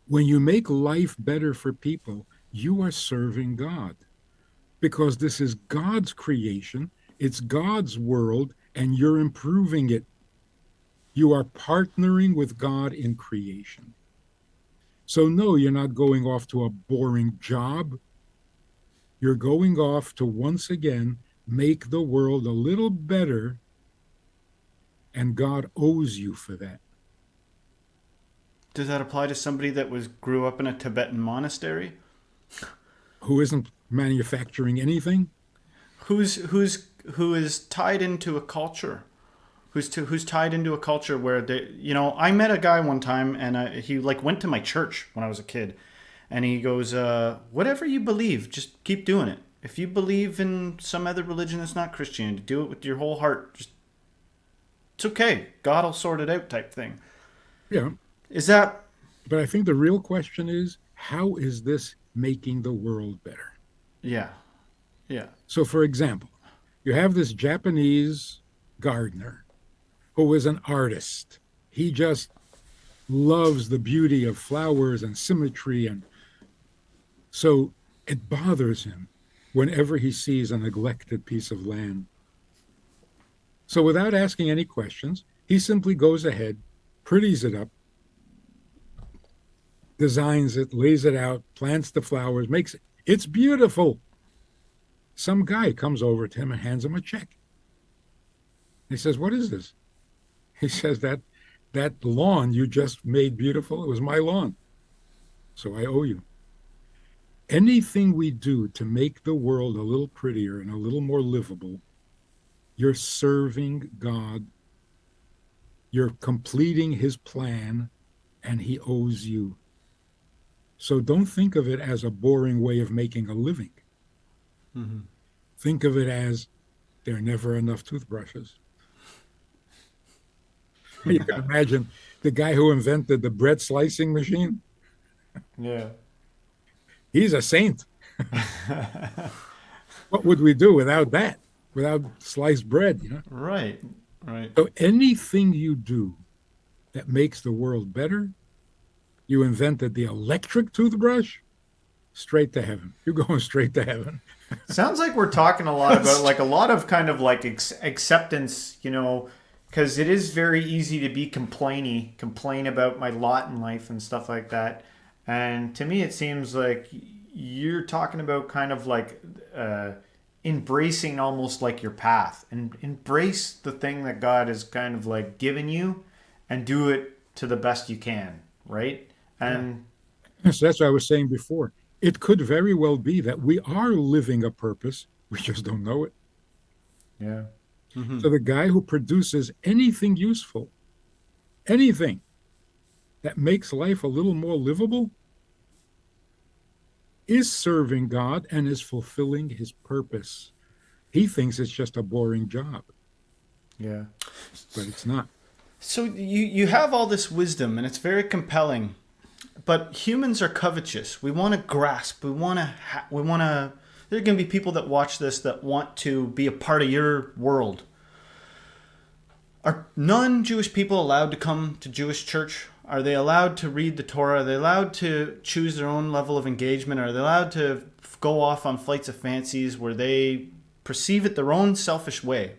When you make life better for people, you are serving God. Because this is God's creation, it's God's world, and you're improving it. You are partnering with God in creation. So, no, you're not going off to a boring job. You're going off to once again make the world a little better, and God owes you for that. Does that apply to somebody that grew up in a Tibetan monastery? Who isn't manufacturing anything? Who is tied into a culture? Who's tied into a culture where I met a guy one time, and he like went to my church when I was a kid, and he goes, whatever you believe, just keep doing it. If you believe in some other religion that's not Christianity, do it with your whole heart. Just, it's okay. God will sort it out, type thing. Yeah. Is that? But I think the real question is, how is this making the world better? Yeah. Yeah. So, for example, you have this Japanese gardener who is an artist. He just loves the beauty of flowers and symmetry. And so it bothers him whenever he sees a neglected piece of land. So, without asking any questions, he simply goes ahead, pretties it up, designs it, lays it out, plants the flowers, makes it. It's beautiful. Some guy comes over to him and hands him a check. He says, "What is this?" He says, that lawn you just made beautiful, it was my lawn. So I owe you. Anything we do to make the world a little prettier and a little more livable, you're serving God. You're completing his plan, and he owes you. So don't think of it as a boring way of making a living. Mm-hmm. Think of it as there are never enough toothbrushes. You can imagine the guy who invented the bread slicing machine. Yeah. He's a saint. What would we do without that? Without sliced bread, Right. Right. So anything you do that makes the world better, you invented the electric toothbrush, straight to heaven. You're going straight to heaven. Sounds like we're talking a lot about like a lot of kind of like acceptance, because it is very easy to be complain about my lot in life and stuff like that. And to me, it seems like you're talking about kind of like embracing almost like your path, and embrace the thing that God has kind of like given you and do it to the best you can, right? And So that's what I was saying before. It could very well be that we are living a purpose. We just don't know it. yeah. Mm-hmm. So the guy who produces anything useful, anything that makes life a little more livable, is serving God and is fulfilling his purpose. He thinks it's just a boring job, Yeah. but it's not. So you have all this wisdom, and it's very compelling. But humans are covetous. We want to grasp. We want to. There are going to be people that watch this that want to be a part of your world. Are non-Jewish people allowed to come to Jewish church? Are they allowed to read the Torah? Are they allowed to choose their own level of engagement? Are they allowed to go off on flights of fancies where they perceive it their own selfish way?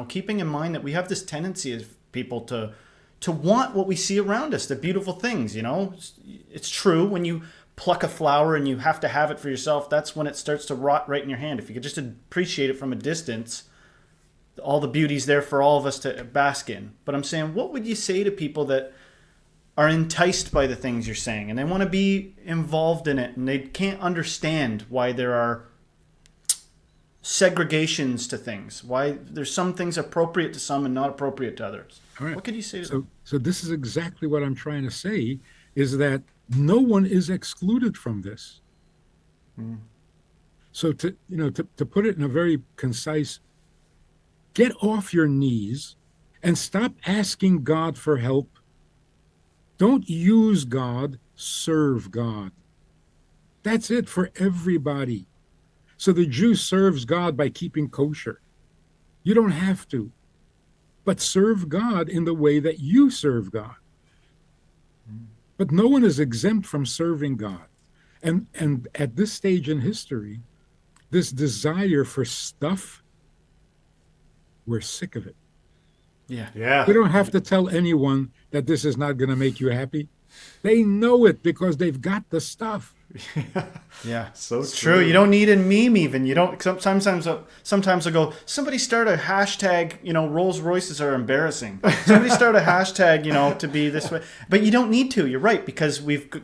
Keeping in mind that we have this tendency as people to want what we see around us, the beautiful things, It's true, when you pluck a flower and you have to have it for yourself, that's when it starts to rot right in your hand. If you could just appreciate it from a distance, all the beauty's there for all of us to bask in. But I'm saying, what would you say to people that are enticed by the things you're saying and they want to be involved in it and they can't understand why there are segregations to things, why there's some things appropriate to some and not appropriate to others? Right. What could you say to them? So this is exactly what I'm trying to say, is that no one is excluded from this. Mm. So to put it in a very concise, get off your knees and stop asking God for help. Don't use God, serve God. That's it for everybody. So the Jew serves God by keeping kosher. You don't have to, but serve God in the way that you serve God. But no one is exempt from serving God. And at this stage in history, this desire for stuff, we're sick of it. Yeah. Yeah. We don't have to tell anyone that this is not going to make you happy. They know it because they've got the stuff. Yeah, So it's true. true. You don't need a meme even. You don't. Sometimes I'll go. Somebody start a hashtag. Rolls Royces are embarrassing. Somebody start a hashtag. To be this way. But you don't need to. You're right, because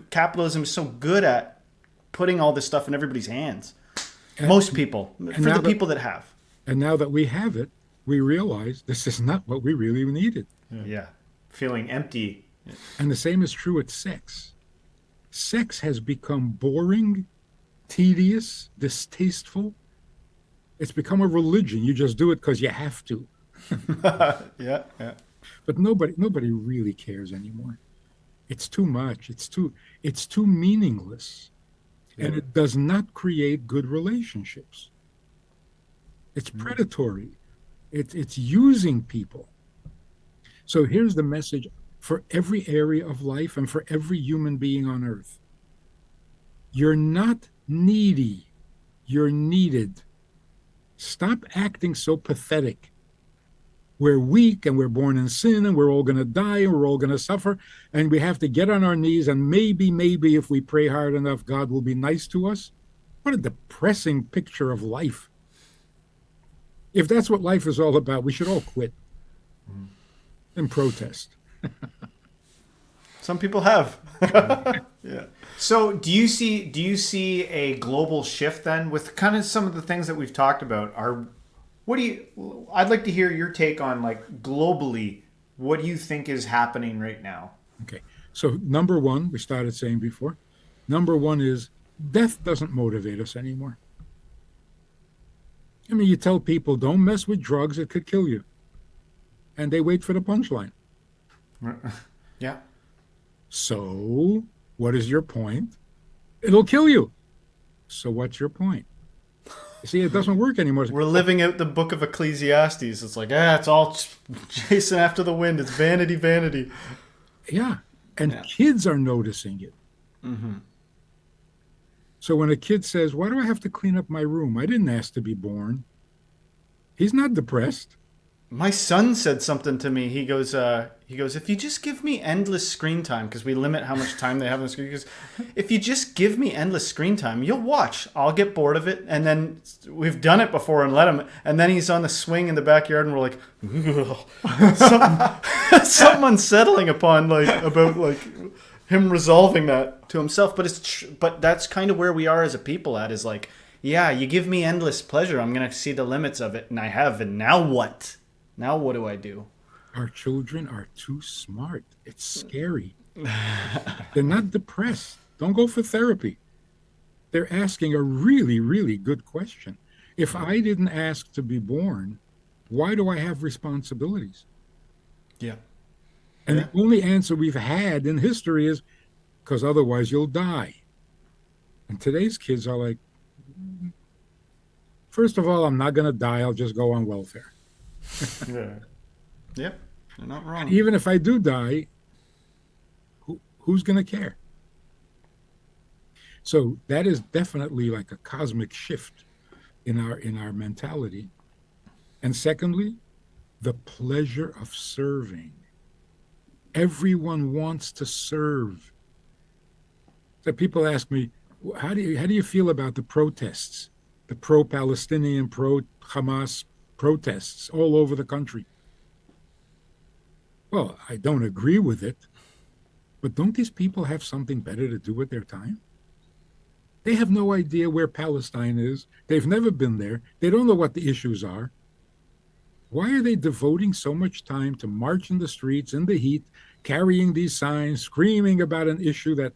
capitalism is so good at putting all this stuff in everybody's hands. Most people, for the people that have. And now that we have it, we realize this is not what we really needed. Yeah. Feeling empty. And the same is true with sex. Sex has become boring, tedious, distasteful. It's become a religion. You just do it because you have to. Yeah. But nobody really cares anymore. It's too much. It's too meaningless. And it does not create good relationships. It's predatory. It's using people. So here's the message for every area of life and for every human being on earth. You're not needy. You're needed. Stop acting so pathetic. We're weak and we're born in sin and we're all going to die and we're all going to suffer. And we have to get on our knees and maybe if we pray hard enough, God will be nice to us. What a depressing picture of life. If that's what life is all about, we should all quit and protest. Some people have. Yeah. So do you see a global shift then with kind of some of the things that we've talked about? I'd like to hear your take on, like, globally, what do you think is happening right now? Okay. So number one, we started saying before, number one is death doesn't motivate us anymore. I mean, you tell people, don't mess with drugs, it could kill you. And they wait for the punchline. Yeah. So, what is your point? It'll kill you. So, what's your point? You see, it doesn't work anymore. We're living out the book of Ecclesiastes. It's like, it's all chasing after the wind. It's vanity, vanity. Yeah. And kids are noticing it. Mm-hmm. So, when a kid says, why do I have to clean up my room? I didn't ask to be born. He's not depressed. My son said something to me. He goes, if you just give me endless screen time, because we limit how much time they have on the screen. He goes, if you just give me endless screen time, you'll watch. I'll get bored of it. And then we've done it before and let him. And then he's on the swing in the backyard and we're like, something unsettling about him resolving that to himself. But but that's kind of where we are as a people at, is like, yeah, you give me endless pleasure, I'm going to see the limits of it. And I have. And now what? Now what do I do? Our children are too smart. It's scary. They're not depressed. Don't go for therapy. They're asking a really, really good question. If I didn't ask to be born, why do I have responsibilities? Yeah. And the only answer we've had in history is because otherwise you'll die. And today's kids are like, first of all, I'm not going to die. I'll just go on welfare. Yeah. Yep. You're not wrong. And even if I do die, who's going to care? So that is definitely like a cosmic shift in our mentality. And secondly, the pleasure of serving. Everyone wants to serve. So people ask me, how do you feel about the protests, the pro-Palestinian, pro-Hamas protests all over the country? Well, I don't agree with it, but don't these people have something better to do with their time? They have no idea where Palestine is. They've never been there. They don't know what the issues are. Why are they devoting so much time to march in the streets in the heat, carrying these signs, screaming about an issue that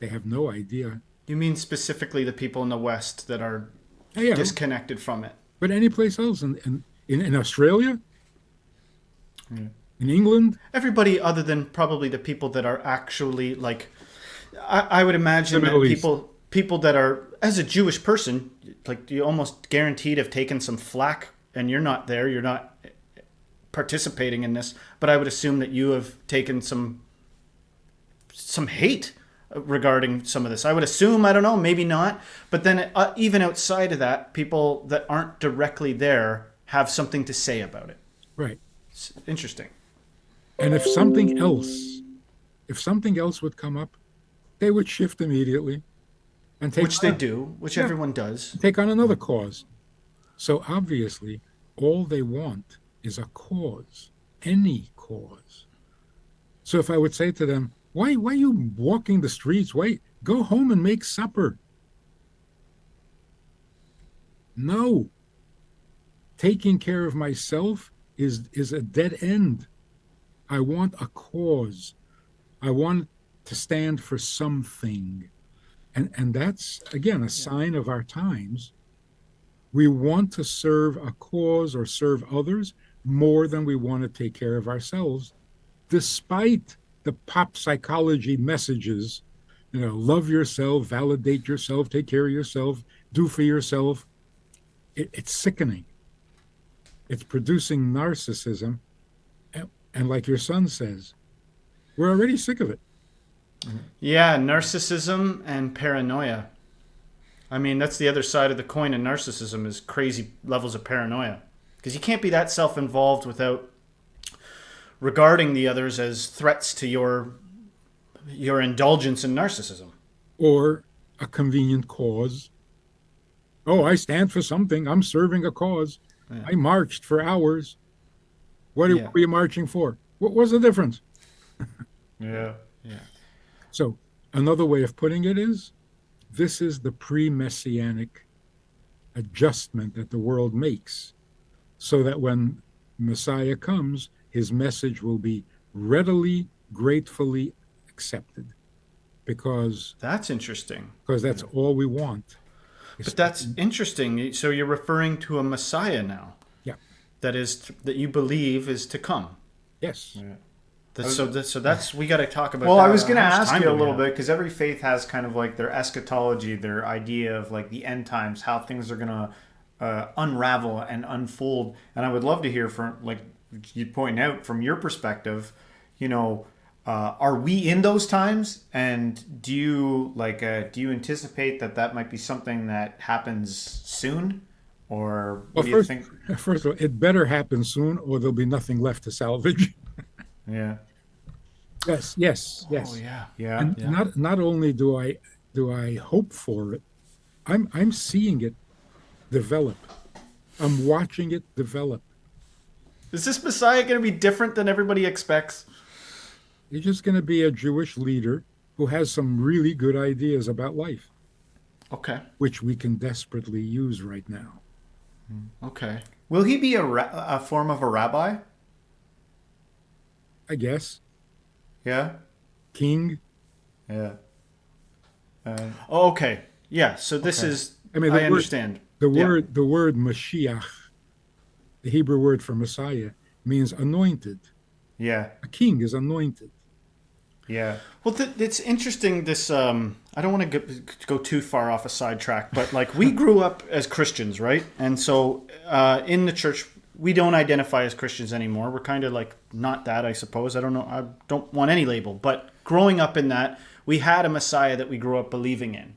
they have no idea? You mean specifically the people in the West that are Yeah, disconnected from it? but any place else in Australia, in England, Everybody other than probably the people that are actually like, I would imagine The Middle that East. people that are, as a Jewish person, like, you almost guaranteed have taken some flack, and you're not there, you're not participating in this. But I would assume that you have taken some hate regarding some of this. I would assume, I don't know, maybe not. But then even outside of that, people that aren't directly there have something to say about it. right? Interesting. And if something else would come up, they would shift immediately and take Which they do, which yeah, everyone does. take on another cause. So obviously, all they want is a cause, any cause. So if I would say to them, why are you walking the streets? Why go home and make supper? No. Taking care of myself is a dead end. I want a cause. I want to stand for something. And that's again a sign of our times. We want to serve a cause or serve others more than we want to take care of ourselves, despite the pop psychology messages, love yourself, validate yourself, take care of yourself, do for yourself. It's sickening. It's producing narcissism. And like your son says, we're already sick of it. Yeah, narcissism and paranoia. I mean, that's the other side of the coin of narcissism is crazy levels of paranoia. Because you can't be that self-involved without regarding the others as threats to your indulgence in narcissism. Or a convenient cause. Oh, I stand for something. I'm serving a cause. Yeah. I marched for hours. What were you marching for? What was the difference? Yeah. So another way of putting it is, this is the pre-messianic adjustment that the world makes so that when Messiah comes, his message will be readily, gratefully accepted. Because that's interesting. Because that's all we want. But that's interesting. So you're referring to a Messiah now. Yeah. That you believe is to come. Yes. Yeah. So that's we got to talk about. Well, that. I was going to ask you a little bit because every faith has kind of like their eschatology, their idea of like the end times, how things are going to unravel and unfold. And I would love to hear from, like you point out, from your perspective, are we in those times? And do you anticipate that might be something that happens soon? Or what do you think? First of all, it better happen soon or there'll be nothing left to salvage. Yeah. Yes. Oh yeah. And not only do I hope for it, I'm seeing it develop. I'm watching it develop. Is this Messiah going to be different than everybody expects? He's just going to be a Jewish leader who has some really good ideas about life. Okay. Which we can desperately use right now. Okay. Will he be a form of a rabbi? I guess. Yeah. King. Yeah. Okay. Yeah. So this is. I understand. The word Mashiach, the Hebrew word for Messiah, means anointed. Yeah. A king is anointed. Yeah. Well, it's interesting. This I don't want to go too far off a sidetrack, but like we grew up as Christians, right? And so in the church, we don't identify as Christians anymore. We're kind of like not that, I suppose. I don't know. I don't want any label. But growing up in that, we had a Messiah that we grew up believing in.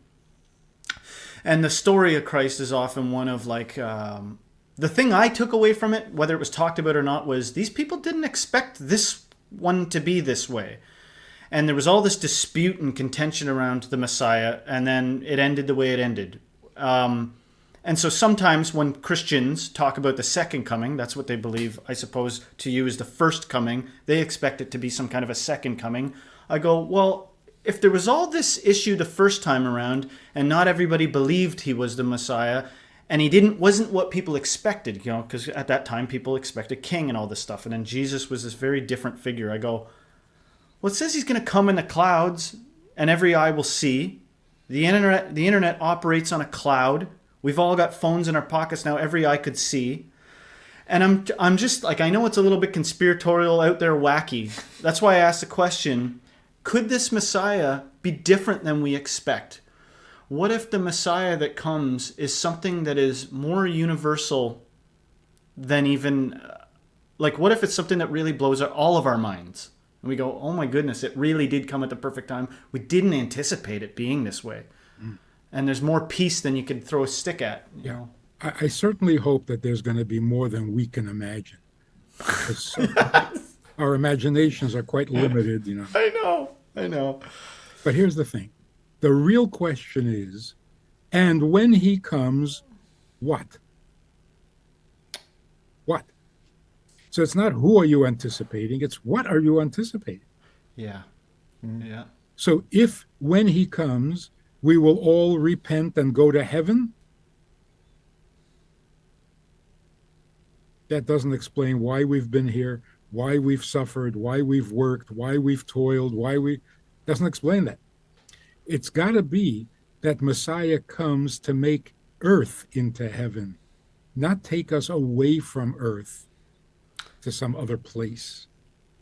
And the story of Christ is often one of like, the thing I took away from it, whether it was talked about or not, was these people didn't expect this one to be this way. And there was all this dispute and contention around the Messiah, and then it ended the way it ended. And so sometimes when Christians talk about the second coming, that's what they believe, I suppose, to you is the first coming. They expect it to be some kind of a second coming. I go, well, if there was all this issue the first time around and not everybody believed he was the Messiah and he wasn't what people expected, because at that time people expected king and all this stuff. And then Jesus was this very different figure. I go, well, it says he's going to come in the clouds and every eye will see. The internet operates on a cloud. We've all got phones in our pockets now. Every eye could see. And I'm just like, I know it's a little bit conspiratorial out there, wacky. That's why I asked the question, could this Messiah be different than we expect? What if the Messiah that comes is something that is more universal than even, like, what if it's something that really blows all of our minds? And we go, oh my goodness, it really did come at the perfect time. We didn't anticipate it being this way. And there's more peace than you could throw a stick at. You know? I certainly hope that there's going to be more than we can imagine. So our imaginations are quite limited, I know. But here's the thing. The real question is, and when he comes, what? What? So it's not who are you anticipating, it's what are you anticipating? Yeah. Yeah. So if when he comes, we will all repent and go to heaven, that doesn't explain why we've been here, why we've suffered, why we've worked, why we've toiled, doesn't explain that. It's got to be that Messiah comes to make earth into heaven, not take us away from earth to some other place.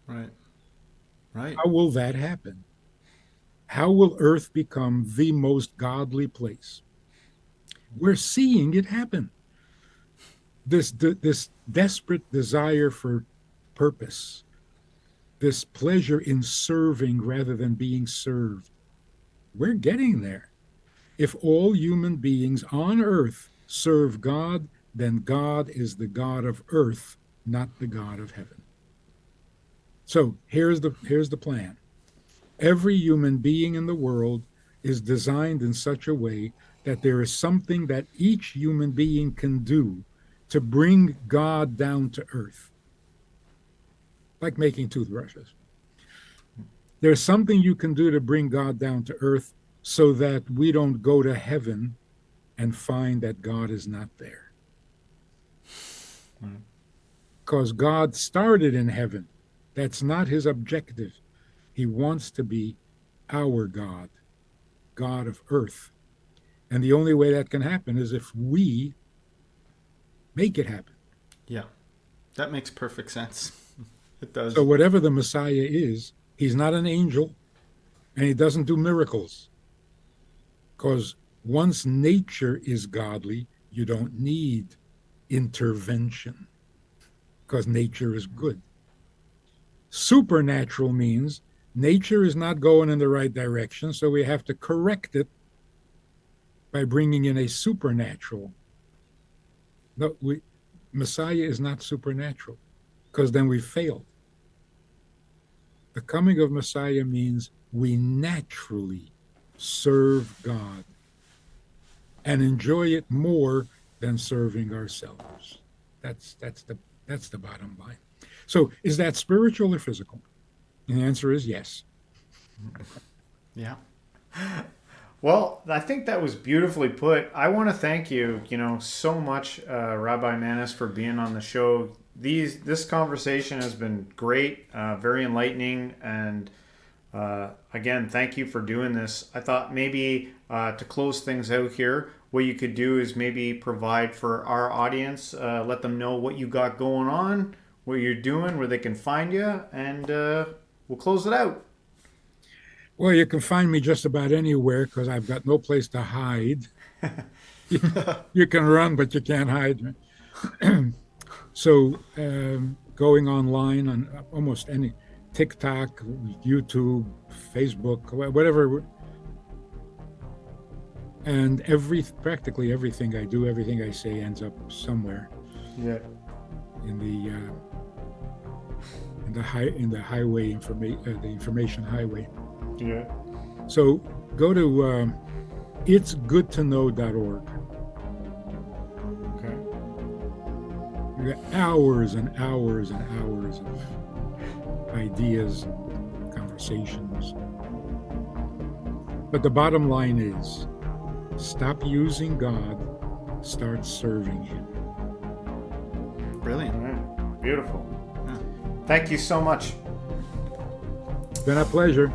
Right. Right. How will that happen? How will earth become the most godly place? We're seeing it happen. This desperate desire for purpose, this pleasure in serving rather than being served, we're getting there. If all human beings on earth serve God, then God is the God of earth, not the God of heaven. So here's the plan. Every human being in the world is designed in such a way that there is something that each human being can do to bring God down to earth, like making toothbrushes. There's something you can do to bring God down to earth so that we don't go to heaven and find that God is not there. Because God started in heaven. That's not his objective. He wants to be our God, God of earth. And the only way that can happen is if we make it happen. Yeah. That makes perfect sense. It does. So whatever the Messiah is, he's not an angel and he doesn't do miracles. Because once nature is godly, you don't need intervention because nature is good. Supernatural means nature is not going in the right direction, so we have to correct it by bringing in a supernatural. No, Messiah is not supernatural because then we failed. The coming of Messiah means we naturally serve God and enjoy it more than serving ourselves. That's the bottom line. So is that spiritual or physical? And the answer is yes. Yeah. Well, I think that was beautifully put. I want to thank you, so much, Rabbi Manis, for being on the show. This conversation has been great, very enlightening, and again, thank you for doing this. I thought maybe to close things out here, what you could do is maybe provide for our audience, let them know what you got going on, what you're doing, where they can find you, and we'll close it out. Well, you can find me just about anywhere because I've got no place to hide. You can run, but you can't hide. So going online on almost any TikTok, YouTube, Facebook, whatever. And practically everything I do, everything I say ends up somewhere. Yeah. In the highway the information highway. Yeah. So go to itsgoodtoknow.org. Okay. You got hours and hours and hours of ideas and conversations. But the bottom line is, stop using God, start serving him. Brilliant. All right. Beautiful. Yeah. Thank you so much. It's been a pleasure.